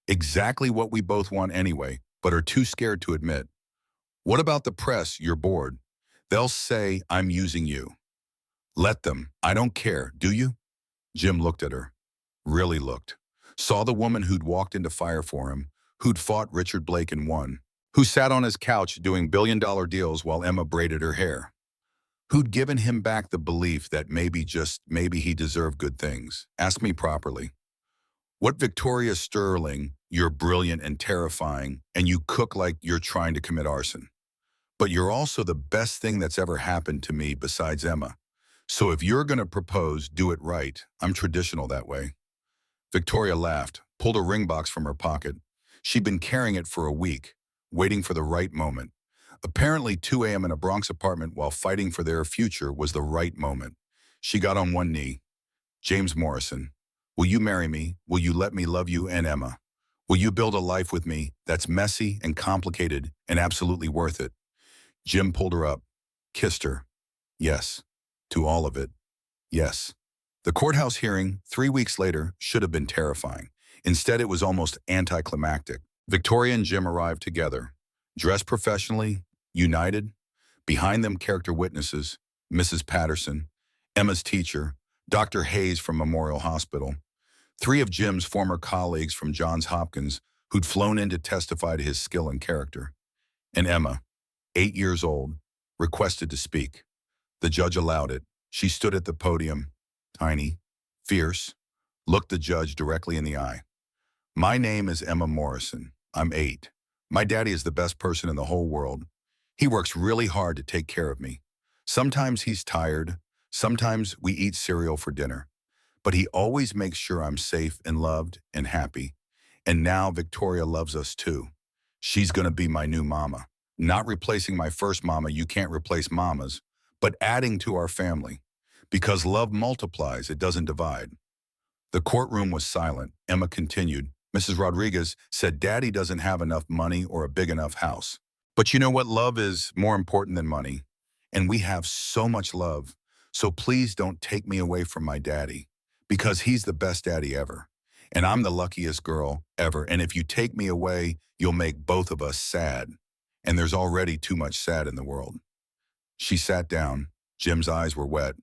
A: Exactly what we both want anyway, but are too scared to admit. What about the press? You're bored. They'll say I'm using you. Let them. I don't care, do you? Jim looked at her. Really looked. Saw the woman who'd walked into fire for him, who'd fought Richard Blake and won, who sat on his couch doing billion-dollar deals while Emma braided her hair, who'd given him back the belief that maybe, just maybe, he deserved good things. Ask me properly. What Victoria Sterling, you're brilliant and terrifying, and you cook like you're trying to commit arson. But you're also the best thing that's ever happened to me besides Emma. So if you're going to propose, do it right. I'm traditional that way. Victoria laughed, pulled a ring box from her pocket. She'd been carrying it for a week, waiting for the right moment. Apparently, 2 a.m. in a Bronx apartment while fighting for their future was the right moment. She got on one knee. James Morrison, will you marry me? Will you let me love you and Emma? Will you build a life with me that's messy and complicated and absolutely worth it? Jim pulled her up, kissed her. Yes. To all of it. Yes. The courthouse hearing, 3 weeks later, should have been terrifying. Instead, it was almost anticlimactic. Victoria and Jim arrived together, dressed professionally, united. Behind them, character witnesses, Mrs. Patterson, Emma's teacher, Dr. Hayes from Memorial Hospital, 3 of Jim's former colleagues from Johns Hopkins who'd flown in to testify to his skill and character. And Emma, 8 years old, requested to speak. The judge allowed it. She stood at the podium, tiny, fierce, looked the judge directly in the eye. My name is Emma Morrison. I'm 8. My daddy is the best person in the whole world. He works really hard to take care of me. Sometimes he's tired. Sometimes we eat cereal for dinner. But he always makes sure I'm safe and loved and happy. And now Victoria loves us too. She's going to be my new mama. Not replacing my first mama, you can't replace mamas, but adding to our family. Because love multiplies, it doesn't divide. The courtroom was silent. Emma continued. Mrs. Rodriguez said Daddy doesn't have enough money or a big enough house. But you know what? Love is more important than money. And we have so much love. So please don't take me away from my daddy. Because he's the best daddy ever. And I'm the luckiest girl ever. And if you take me away, you'll make both of us sad. And there's already too much sad in the world. She sat down. Jim's eyes were wet.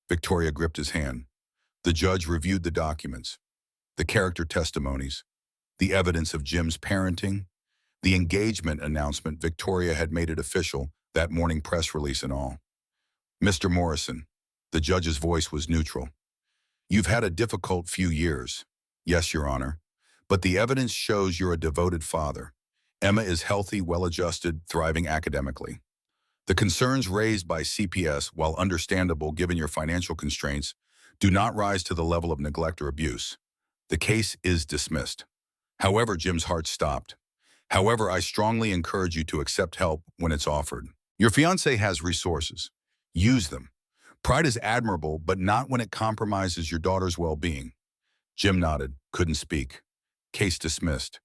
A: Victoria gripped his hand. The judge reviewed the documents, the character testimonies, the evidence of Jim's parenting, the engagement announcement Victoria had made it official, that morning press release and all. Mr. Morrison, the judge's voice was neutral. You've had a difficult few years. Yes, Your Honor. But the evidence shows you're a devoted father. Emma is healthy, well-adjusted, thriving academically. The concerns raised by CPS, while understandable given your financial constraints, do not rise to the level of neglect or abuse. The case is dismissed. However, Jim's heart stopped. However, I strongly encourage you to accept help when it's offered. Your fiancé has resources. Use them. Pride is admirable, but not when it compromises your daughter's well-being. Jim nodded, couldn't speak. Case dismissed.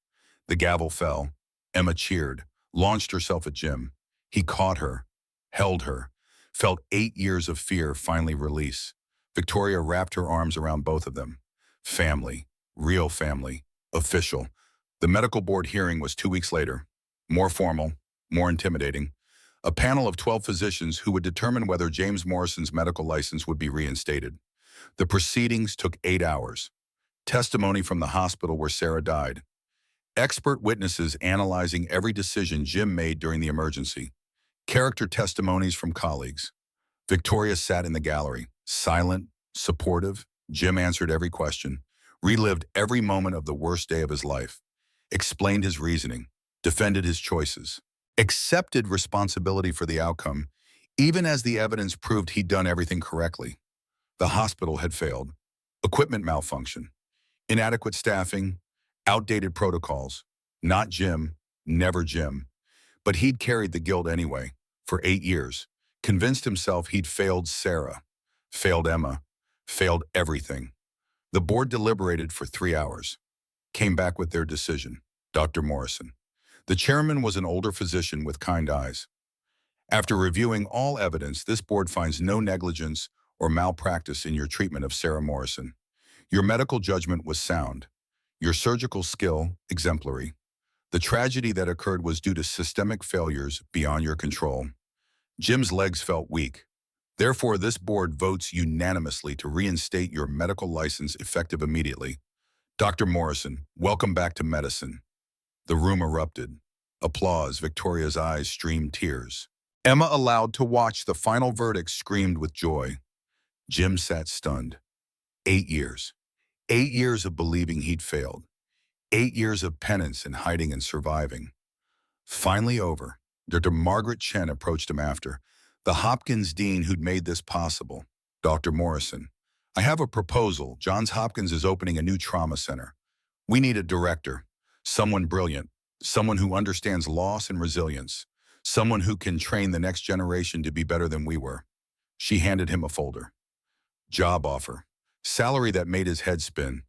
A: The gavel fell. Emma cheered, launched herself at Jim. He caught her, held her, felt 8 years of fear finally release. Victoria wrapped her arms around both of them. Family, real family, official. The medical board hearing was 2 weeks later. More formal, more intimidating. A panel of 12 physicians who would determine whether James Morrison's medical license would be reinstated. The proceedings took 8 hours. Testimony from the hospital where Sarah died. Expert witnesses analyzing every decision Jim made during the emergency. Character testimonies from colleagues. Victoria sat in the gallery, silent, supportive. Jim answered every question, relived every moment of the worst day of his life, explained his reasoning, defended his choices, accepted responsibility for the outcome, even as the evidence proved he'd done everything correctly. The hospital had failed. Equipment malfunction, inadequate staffing, outdated protocols. Not Jim, never Jim. But he'd carried the guilt anyway, for 8 years, convinced himself he'd failed Sarah, failed Emma, failed everything. The board deliberated for 3 hours, came back with their decision. Dr. Morrison. The chairman was an older physician with kind eyes. After reviewing all evidence, this board finds no negligence or malpractice in your treatment of Sarah Morrison. Your medical judgment was sound. Your surgical skill, exemplary. The tragedy that occurred was due to systemic failures beyond your control. Jim's legs felt weak. Therefore, this board votes unanimously to reinstate your medical license effective immediately. Dr. Morrison, welcome back to medicine. The room erupted. Applause. Victoria's eyes streamed tears. Emma, allowed to watch the final verdict, screamed with joy. Jim sat stunned. 8 years. 8 years of believing he'd failed. 8 years of penance and hiding and surviving. Finally over, Dr. Margaret Chen approached him after, the Hopkins dean who'd made this possible. Dr. Morrison, I have a proposal. Johns Hopkins is opening a new trauma center. We need a director, someone brilliant, someone who understands loss and resilience, someone who can train the next generation to be better than we were. She handed him a folder. Job offer. Salary that made his head spin.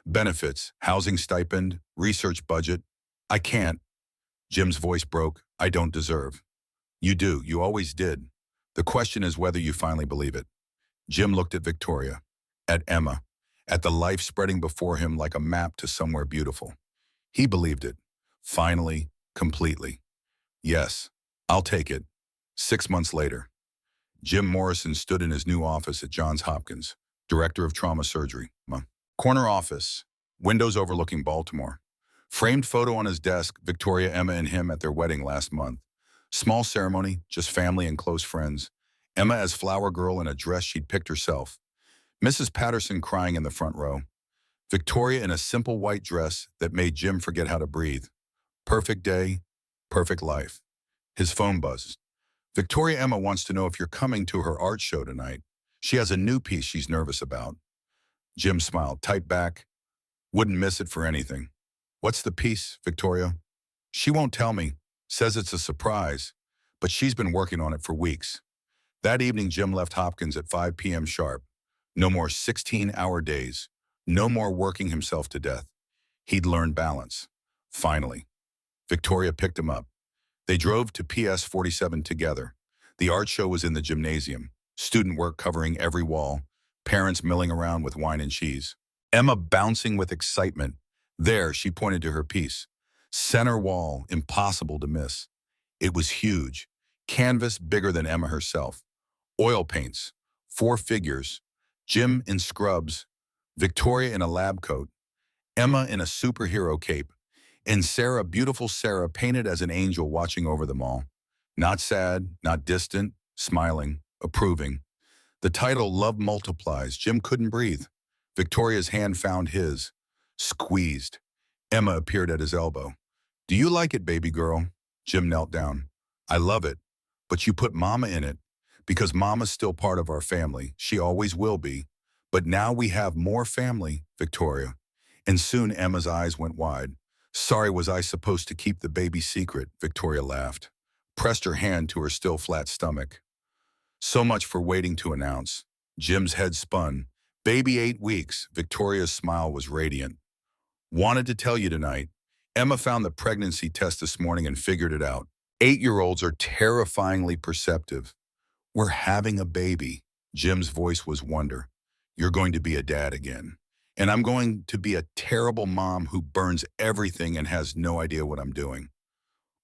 A: Benefits, housing stipend, research budget. I can't. Jim's voice broke. I don't deserve. You do. You always did. The question is whether you finally believe it. Jim looked at Victoria, at Emma, at the life spreading before him like a map to somewhere beautiful. He believed it. Finally, completely. Yes, I'll take it. 6 months later, Jim Morrison stood in his new office at Johns Hopkins, director of trauma surgery. Corner office, windows overlooking Baltimore. Framed photo on his desk, Victoria, Emma, and him at their wedding last month. Small ceremony, just family and close friends. Emma as flower girl in a dress she'd picked herself. Mrs. Patterson crying in the front row. Victoria in a simple white dress that made Jim forget how to breathe. Perfect day, perfect life. His phone buzzed. Victoria, Emma wants to know if you're coming to her art show tonight. She has a new piece she's nervous about. Jim smiled, tight back. Wouldn't miss it for anything. What's the piece, Victoria? She won't tell me. Says it's a surprise, but she's been working on it for weeks. That evening, Jim left Hopkins at 5 p.m. sharp. No more 16-hour days. No more working himself to death. He'd learned balance. Finally. Victoria picked him up. They drove to PS 47 together. The art show was in the gymnasium. Student work covering every wall. Parents milling around with wine and cheese. Emma bouncing with excitement. There, she pointed to her piece. Center wall, impossible to miss. It was huge. Canvas bigger than Emma herself. Oil paints. 4 figures. Jim in scrubs. Victoria in a lab coat. Emma in a superhero cape. And Sarah, beautiful Sarah, painted as an angel watching over them all. Not sad, not distant, smiling, approving. The title, Love Multiplies. Jim couldn't breathe. Victoria's hand found his. Squeezed. Emma appeared at his elbow. Do you like it, baby girl? Jim knelt down. I love it, but you put Mama in it, because Mama's still part of our family. She always will be. But now we have more family, Victoria. And soon Emma's eyes went wide. Sorry, was I supposed to keep the baby secret? Victoria laughed, pressed her hand to her still flat stomach. So much for waiting to announce. Jim's head spun. Baby 8 weeks. Victoria's smile was radiant. Wanted to tell you tonight. Emma found the pregnancy test this morning and figured it out. 8-year-olds are terrifyingly perceptive. We're having a baby. Jim's voice was wonder. You're going to be a dad again. And I'm going to be a terrible mom who burns everything and has no idea what I'm doing.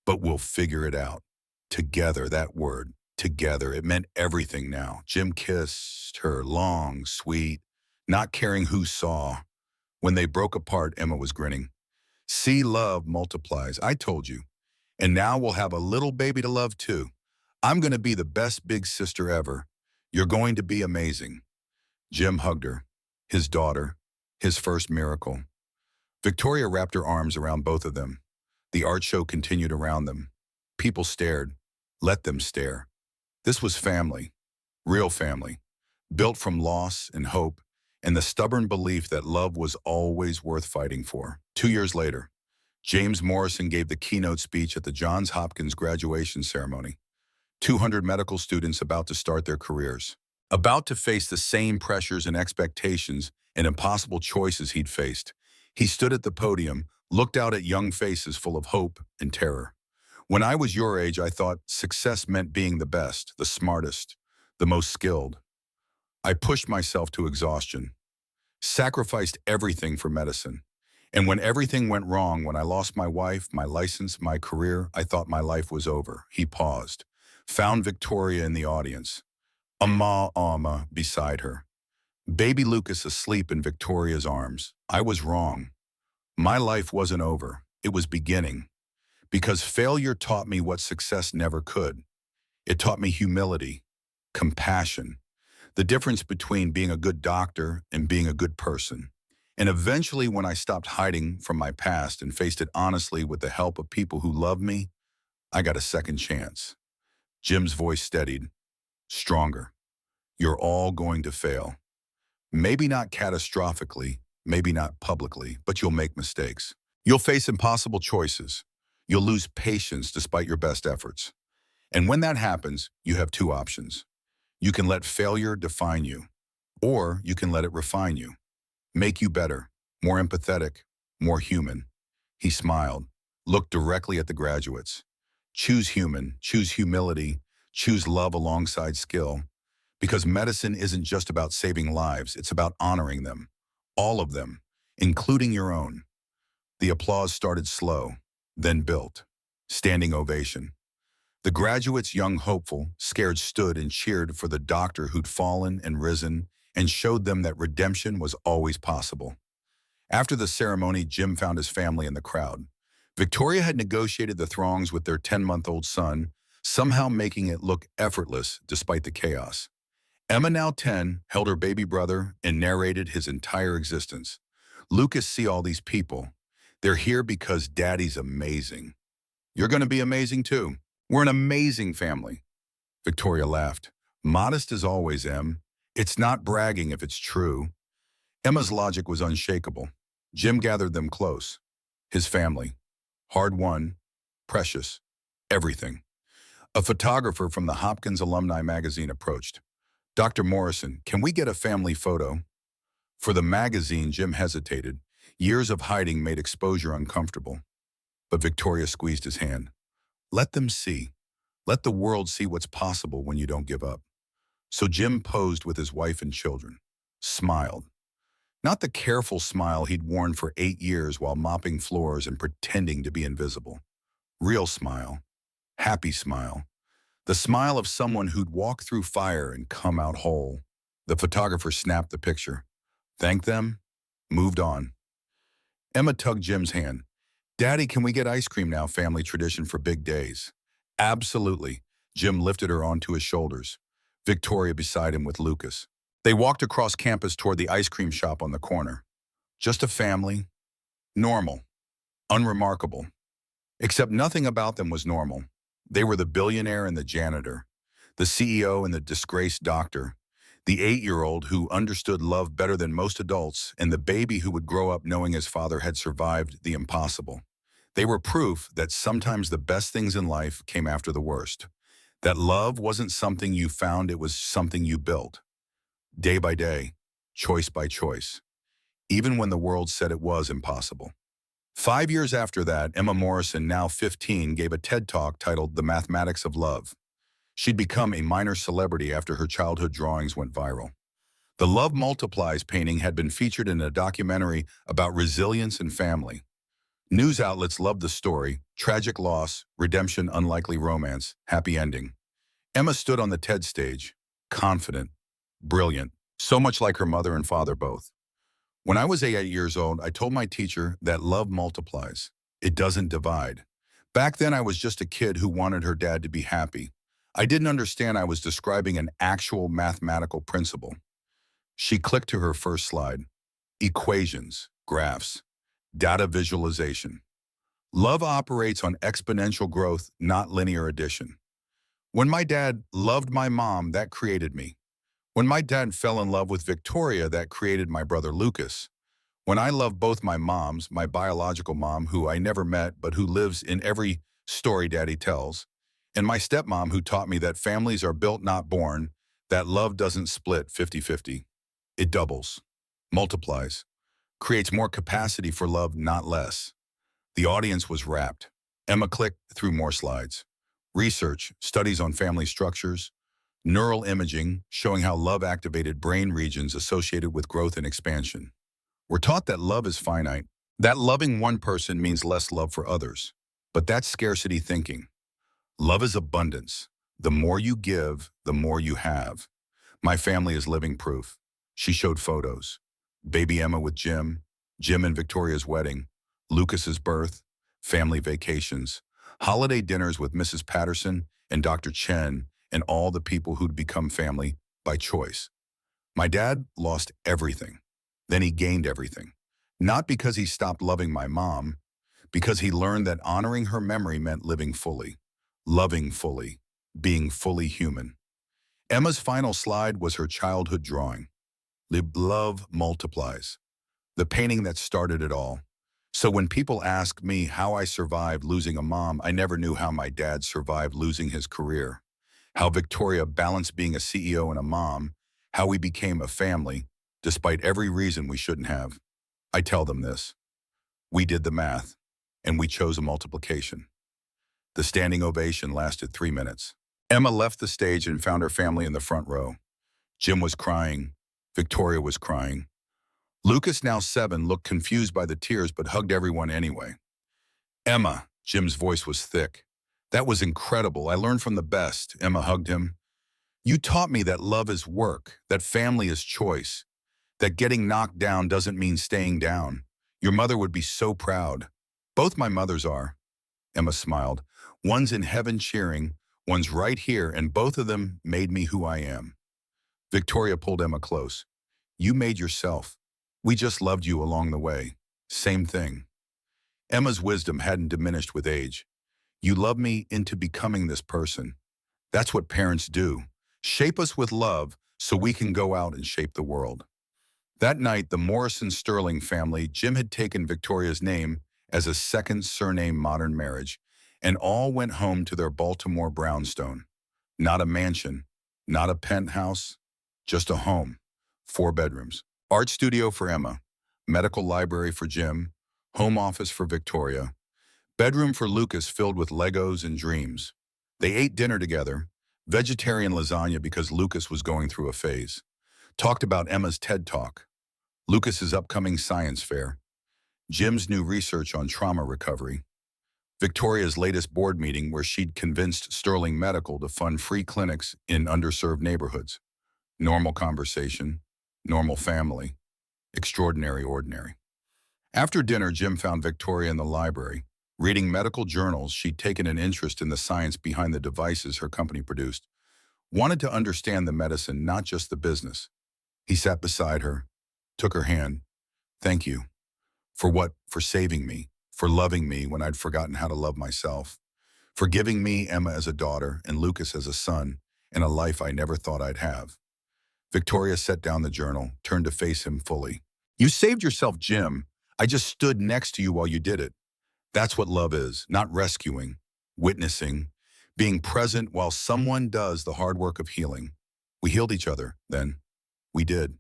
A: But we'll figure it out. Together, that word. Together. It meant everything now. Jim kissed her, long, sweet, not caring who saw. When they broke apart, Emma was grinning. See, love multiplies. I told you. And now we'll have a little baby to love too. I'm going to be the best big sister ever. You're going to be amazing. Jim hugged her. His daughter. His first miracle. Victoria wrapped her arms around both of them. The art show continued around them. People stared. Let them stare. This was family. Real family. Built from loss and hope and the stubborn belief that love was always worth fighting for. 2 years later, James Morrison gave the keynote speech at the Johns Hopkins graduation ceremony. 200 medical students about to start their careers. About to face the same pressures and expectations and impossible choices he'd faced. He stood at the podium, looked out at young faces full of hope and terror. When I was your age, I thought success meant being the best, the smartest, the most skilled. I pushed myself to exhaustion, sacrificed everything for medicine. And when everything went wrong, when I lost my wife, my license, my career, I thought my life was over. He paused, found Victoria in the audience. Amma beside her. Baby Lucas asleep in Victoria's arms. I was wrong. My life wasn't over. It was beginning. Because failure taught me what success never could. It taught me humility, compassion, the difference between being a good doctor and being a good person. And eventually, when I stopped hiding from my past and faced it honestly with the help of people who loved me, I got a second chance. Jim's voice steadied, stronger. You're all going to fail. Maybe not catastrophically, maybe not publicly, but you'll make mistakes. You'll face impossible choices. You'll lose patience despite your best efforts. And when that happens, you have two options. You can let failure define you, or you can let it refine you, make you better, more empathetic, more human. He smiled, looked directly at the graduates. Choose human, choose humility, choose love alongside skill. Because medicine isn't just about saving lives, it's about honoring them. All of them, including your own. The applause started slow, then built. Standing ovation. The graduates, young hopeful, scared, stood and cheered for the doctor who'd fallen and risen and showed them that redemption was always possible. After the ceremony, Jim found his family in the crowd. Victoria had negotiated the throngs with their 10-month-old son, somehow making it look effortless despite the chaos. Emma, now 10, held her baby brother and narrated his entire existence. Lucas, see all these people. They're here because Daddy's amazing. You're going to be amazing too. We're an amazing family. Victoria laughed. Modest as always, Em. It's not bragging if it's true. Emma's logic was unshakable. Jim gathered them close. His family. Hard-won, precious, everything. A photographer from the Hopkins Alumni magazine approached. Dr. Morrison, can we get a family photo? For the magazine, Jim hesitated. Years of hiding made exposure uncomfortable. But Victoria squeezed his hand. Let them see. Let the world see what's possible when you don't give up. So Jim posed with his wife and children. Smiled. Not the careful smile he'd worn for 8 years while mopping floors and pretending to be invisible. Real smile. Happy smile. The smile of someone who'd walked through fire and come out whole. The photographer snapped the picture. Thanked them. Moved on. Emma tugged Jim's hand. Daddy, can we get ice cream now? Family tradition for big days. Absolutely. Jim lifted her onto his shoulders. Victoria beside him with Lucas. They walked across campus toward the ice cream shop on the corner. Just a family. Normal. Unremarkable. Except nothing about them was normal. They were the billionaire and the janitor, the CEO and the disgraced doctor, the 8-year-old who understood love better than most adults, and the baby who would grow up knowing his father had survived the impossible. They were proof that sometimes the best things in life came after the worst. That love wasn't something you found, it was something you built. Day by day, choice by choice, even when the world said it was impossible. 5 years after that, Emma Morrison, now 15, gave a TED Talk titled The Mathematics of Love. She'd become a minor celebrity after her childhood drawings went viral. The Love Multiplies painting had been featured in a documentary about resilience and family. News outlets loved the story: tragic loss, redemption, unlikely romance, happy ending. Emma stood on the TED stage, confident, brilliant, so much like her mother and father both. When I was 8 years old, I told my teacher that love multiplies. It doesn't divide. Back then, I was just a kid who wanted her dad to be happy. I didn't understand I was describing an actual mathematical principle. She clicked to her first slide. Equations, graphs, data visualization. Love operates on exponential growth, not linear addition. When my dad loved my mom, that created me. When my dad fell in love with Victoria, that created my brother Lucas. When I love both my moms, my biological mom, who I never met but who lives in every story Daddy tells, and my stepmom, who taught me that families are built, not born, that love doesn't split 50-50. It doubles, multiplies, creates more capacity for love, not less. The audience was rapt. Emma clicked through more slides. Research, studies on family structures, neural imaging showing how love activated brain regions associated with growth and expansion. We're taught that love is finite, that loving one person means less love for others. But that's scarcity thinking. Love is abundance. The more you give, the more you have. My family is living proof. She showed photos. Baby Emma with Jim, Jim and Victoria's wedding, Lucas's birth, family vacations, holiday dinners with Mrs. Patterson and Dr. Chen, and all the people who'd become family by choice. My dad lost everything. Then he gained everything. Not because he stopped loving my mom, because he learned that honoring her memory meant living fully, loving fully, being fully human. Emma's final slide was her childhood drawing. Love multiplies, the painting that started it all. So when people ask me how I survived losing a mom, I never knew how my dad survived losing his career, how Victoria balanced being a CEO and a mom, how we became a family, despite every reason we shouldn't have. I tell them this. We did the math, and we chose a multiplication. The standing ovation lasted 3 minutes. Emma left the stage and found her family in the front row. Jim was crying. Victoria was crying. Lucas, now 7, looked confused by the tears but hugged everyone anyway. Emma, Jim's voice was thick. That was incredible. I learned from the best. Emma hugged him. You taught me that love is work, that family is choice, that getting knocked down doesn't mean staying down. Your mother would be so proud. Both my mothers are. Emma smiled. One's in heaven cheering, one's right here, and both of them made me who I am. Victoria pulled Emma close. You made yourself. We just loved you along the way. Same thing. Emma's wisdom hadn't diminished with age. You loved me into becoming this person. That's what parents do. Shape us with love so we can go out and shape the world. That night, the Morrison-Sterling family, Jim had taken Victoria's name as a second surname modern marriage, and all went home to their Baltimore brownstone. Not a mansion, not a penthouse, just a home. 4 bedrooms. Art studio for Emma, medical library for Jim, home office for Victoria, bedroom for Lucas filled with Legos and dreams. They ate dinner together, vegetarian lasagna because Lucas was going through a phase. Talked about Emma's TED Talk, Lucas's upcoming science fair, Jim's new research on trauma recovery, Victoria's latest board meeting where she'd convinced Sterling Medical to fund free clinics in underserved neighborhoods. Normal conversation, normal family, extraordinary ordinary. After dinner, Jim found Victoria in the library. Reading medical journals, she'd taken an interest in the science behind the devices her company produced. Wanted to understand the medicine, not just the business. He sat beside her, took her hand. Thank you. For what? For saving me, for loving me when I'd forgotten how to love myself, for giving me Emma as a daughter and Lucas as a son, and a life I never thought I'd have. Victoria set down the journal, turned to face him fully. You saved yourself, Jim. I just stood next to you while you did it. That's what love is, not rescuing, witnessing, being present while someone does the hard work of healing. We healed each other, then. We did.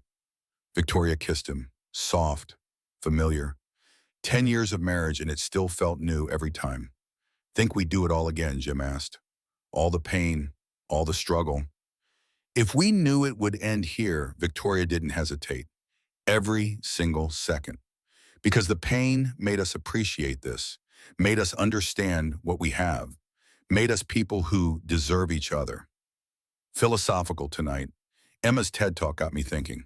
A: Victoria kissed him, soft, familiar. 10 years of marriage and it still felt new every time. Think we'd do it all again, Jim asked. All the pain, all the struggle. If we knew it would end here, Victoria didn't hesitate. Every single second. Because the pain made us appreciate this, made us understand what we have, made us people who deserve each other. Philosophical tonight, Emma's TED Talk got me thinking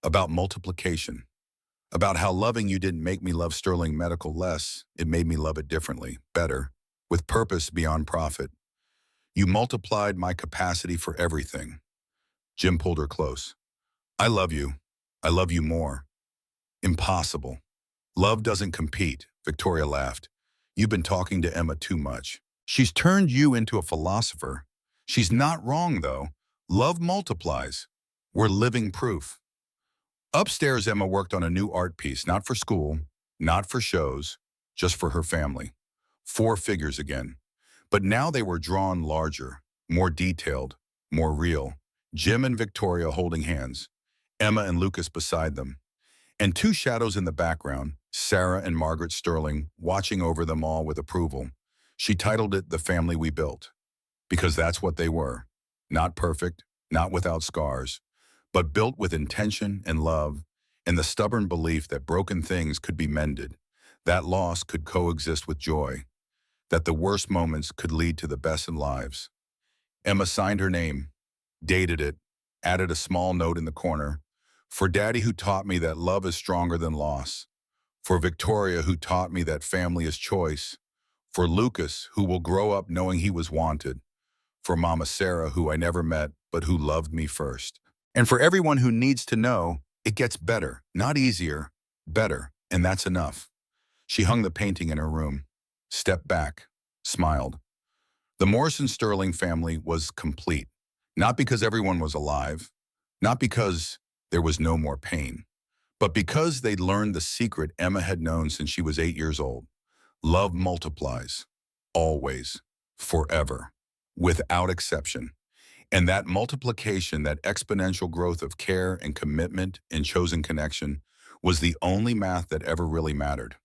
A: about multiplication, about how loving you didn't make me love Sterling Medical less, it made me love it differently, better, with purpose beyond profit. You multiplied my capacity for everything. Jim pulled her close. I love you. I love you more. Impossible. Love doesn't compete, Victoria laughed. You've been talking to Emma too much. She's turned you into a philosopher. She's not wrong, though. Love multiplies. We're living proof. Upstairs, Emma worked on a new art piece, not for school, not for shows, just for her family. 4 figures again. But now they were drawn larger, more detailed, more real. Jim and Victoria holding hands, Emma and Lucas beside them, and 2 shadows in the background, Sarah and Margaret Sterling, watching over them all with approval. She titled it The Family We Built, because that's what they were. Not perfect, not without scars, but built with intention and love, and the stubborn belief that broken things could be mended, that loss could coexist with joy, that the worst moments could lead to the best in lives. Emma signed her name, dated it, added a small note in the corner, for Daddy who taught me that love is stronger than loss, for Victoria who taught me that family is choice, for Lucas who will grow up knowing he was wanted, for Mama Sarah who I never met but who loved me first, and for everyone who needs to know it gets better, not easier, better, and that's enough. She hung the painting in her room, stepped back, smiled. The Morrison-Sterling family was complete. Not because everyone was alive, not because there was no more pain, but because they'd learned the secret Emma had known since she was 8 years old. Love multiplies, always, forever, without exception. And that multiplication, that exponential growth of care and commitment and chosen connection was the only math that ever really mattered.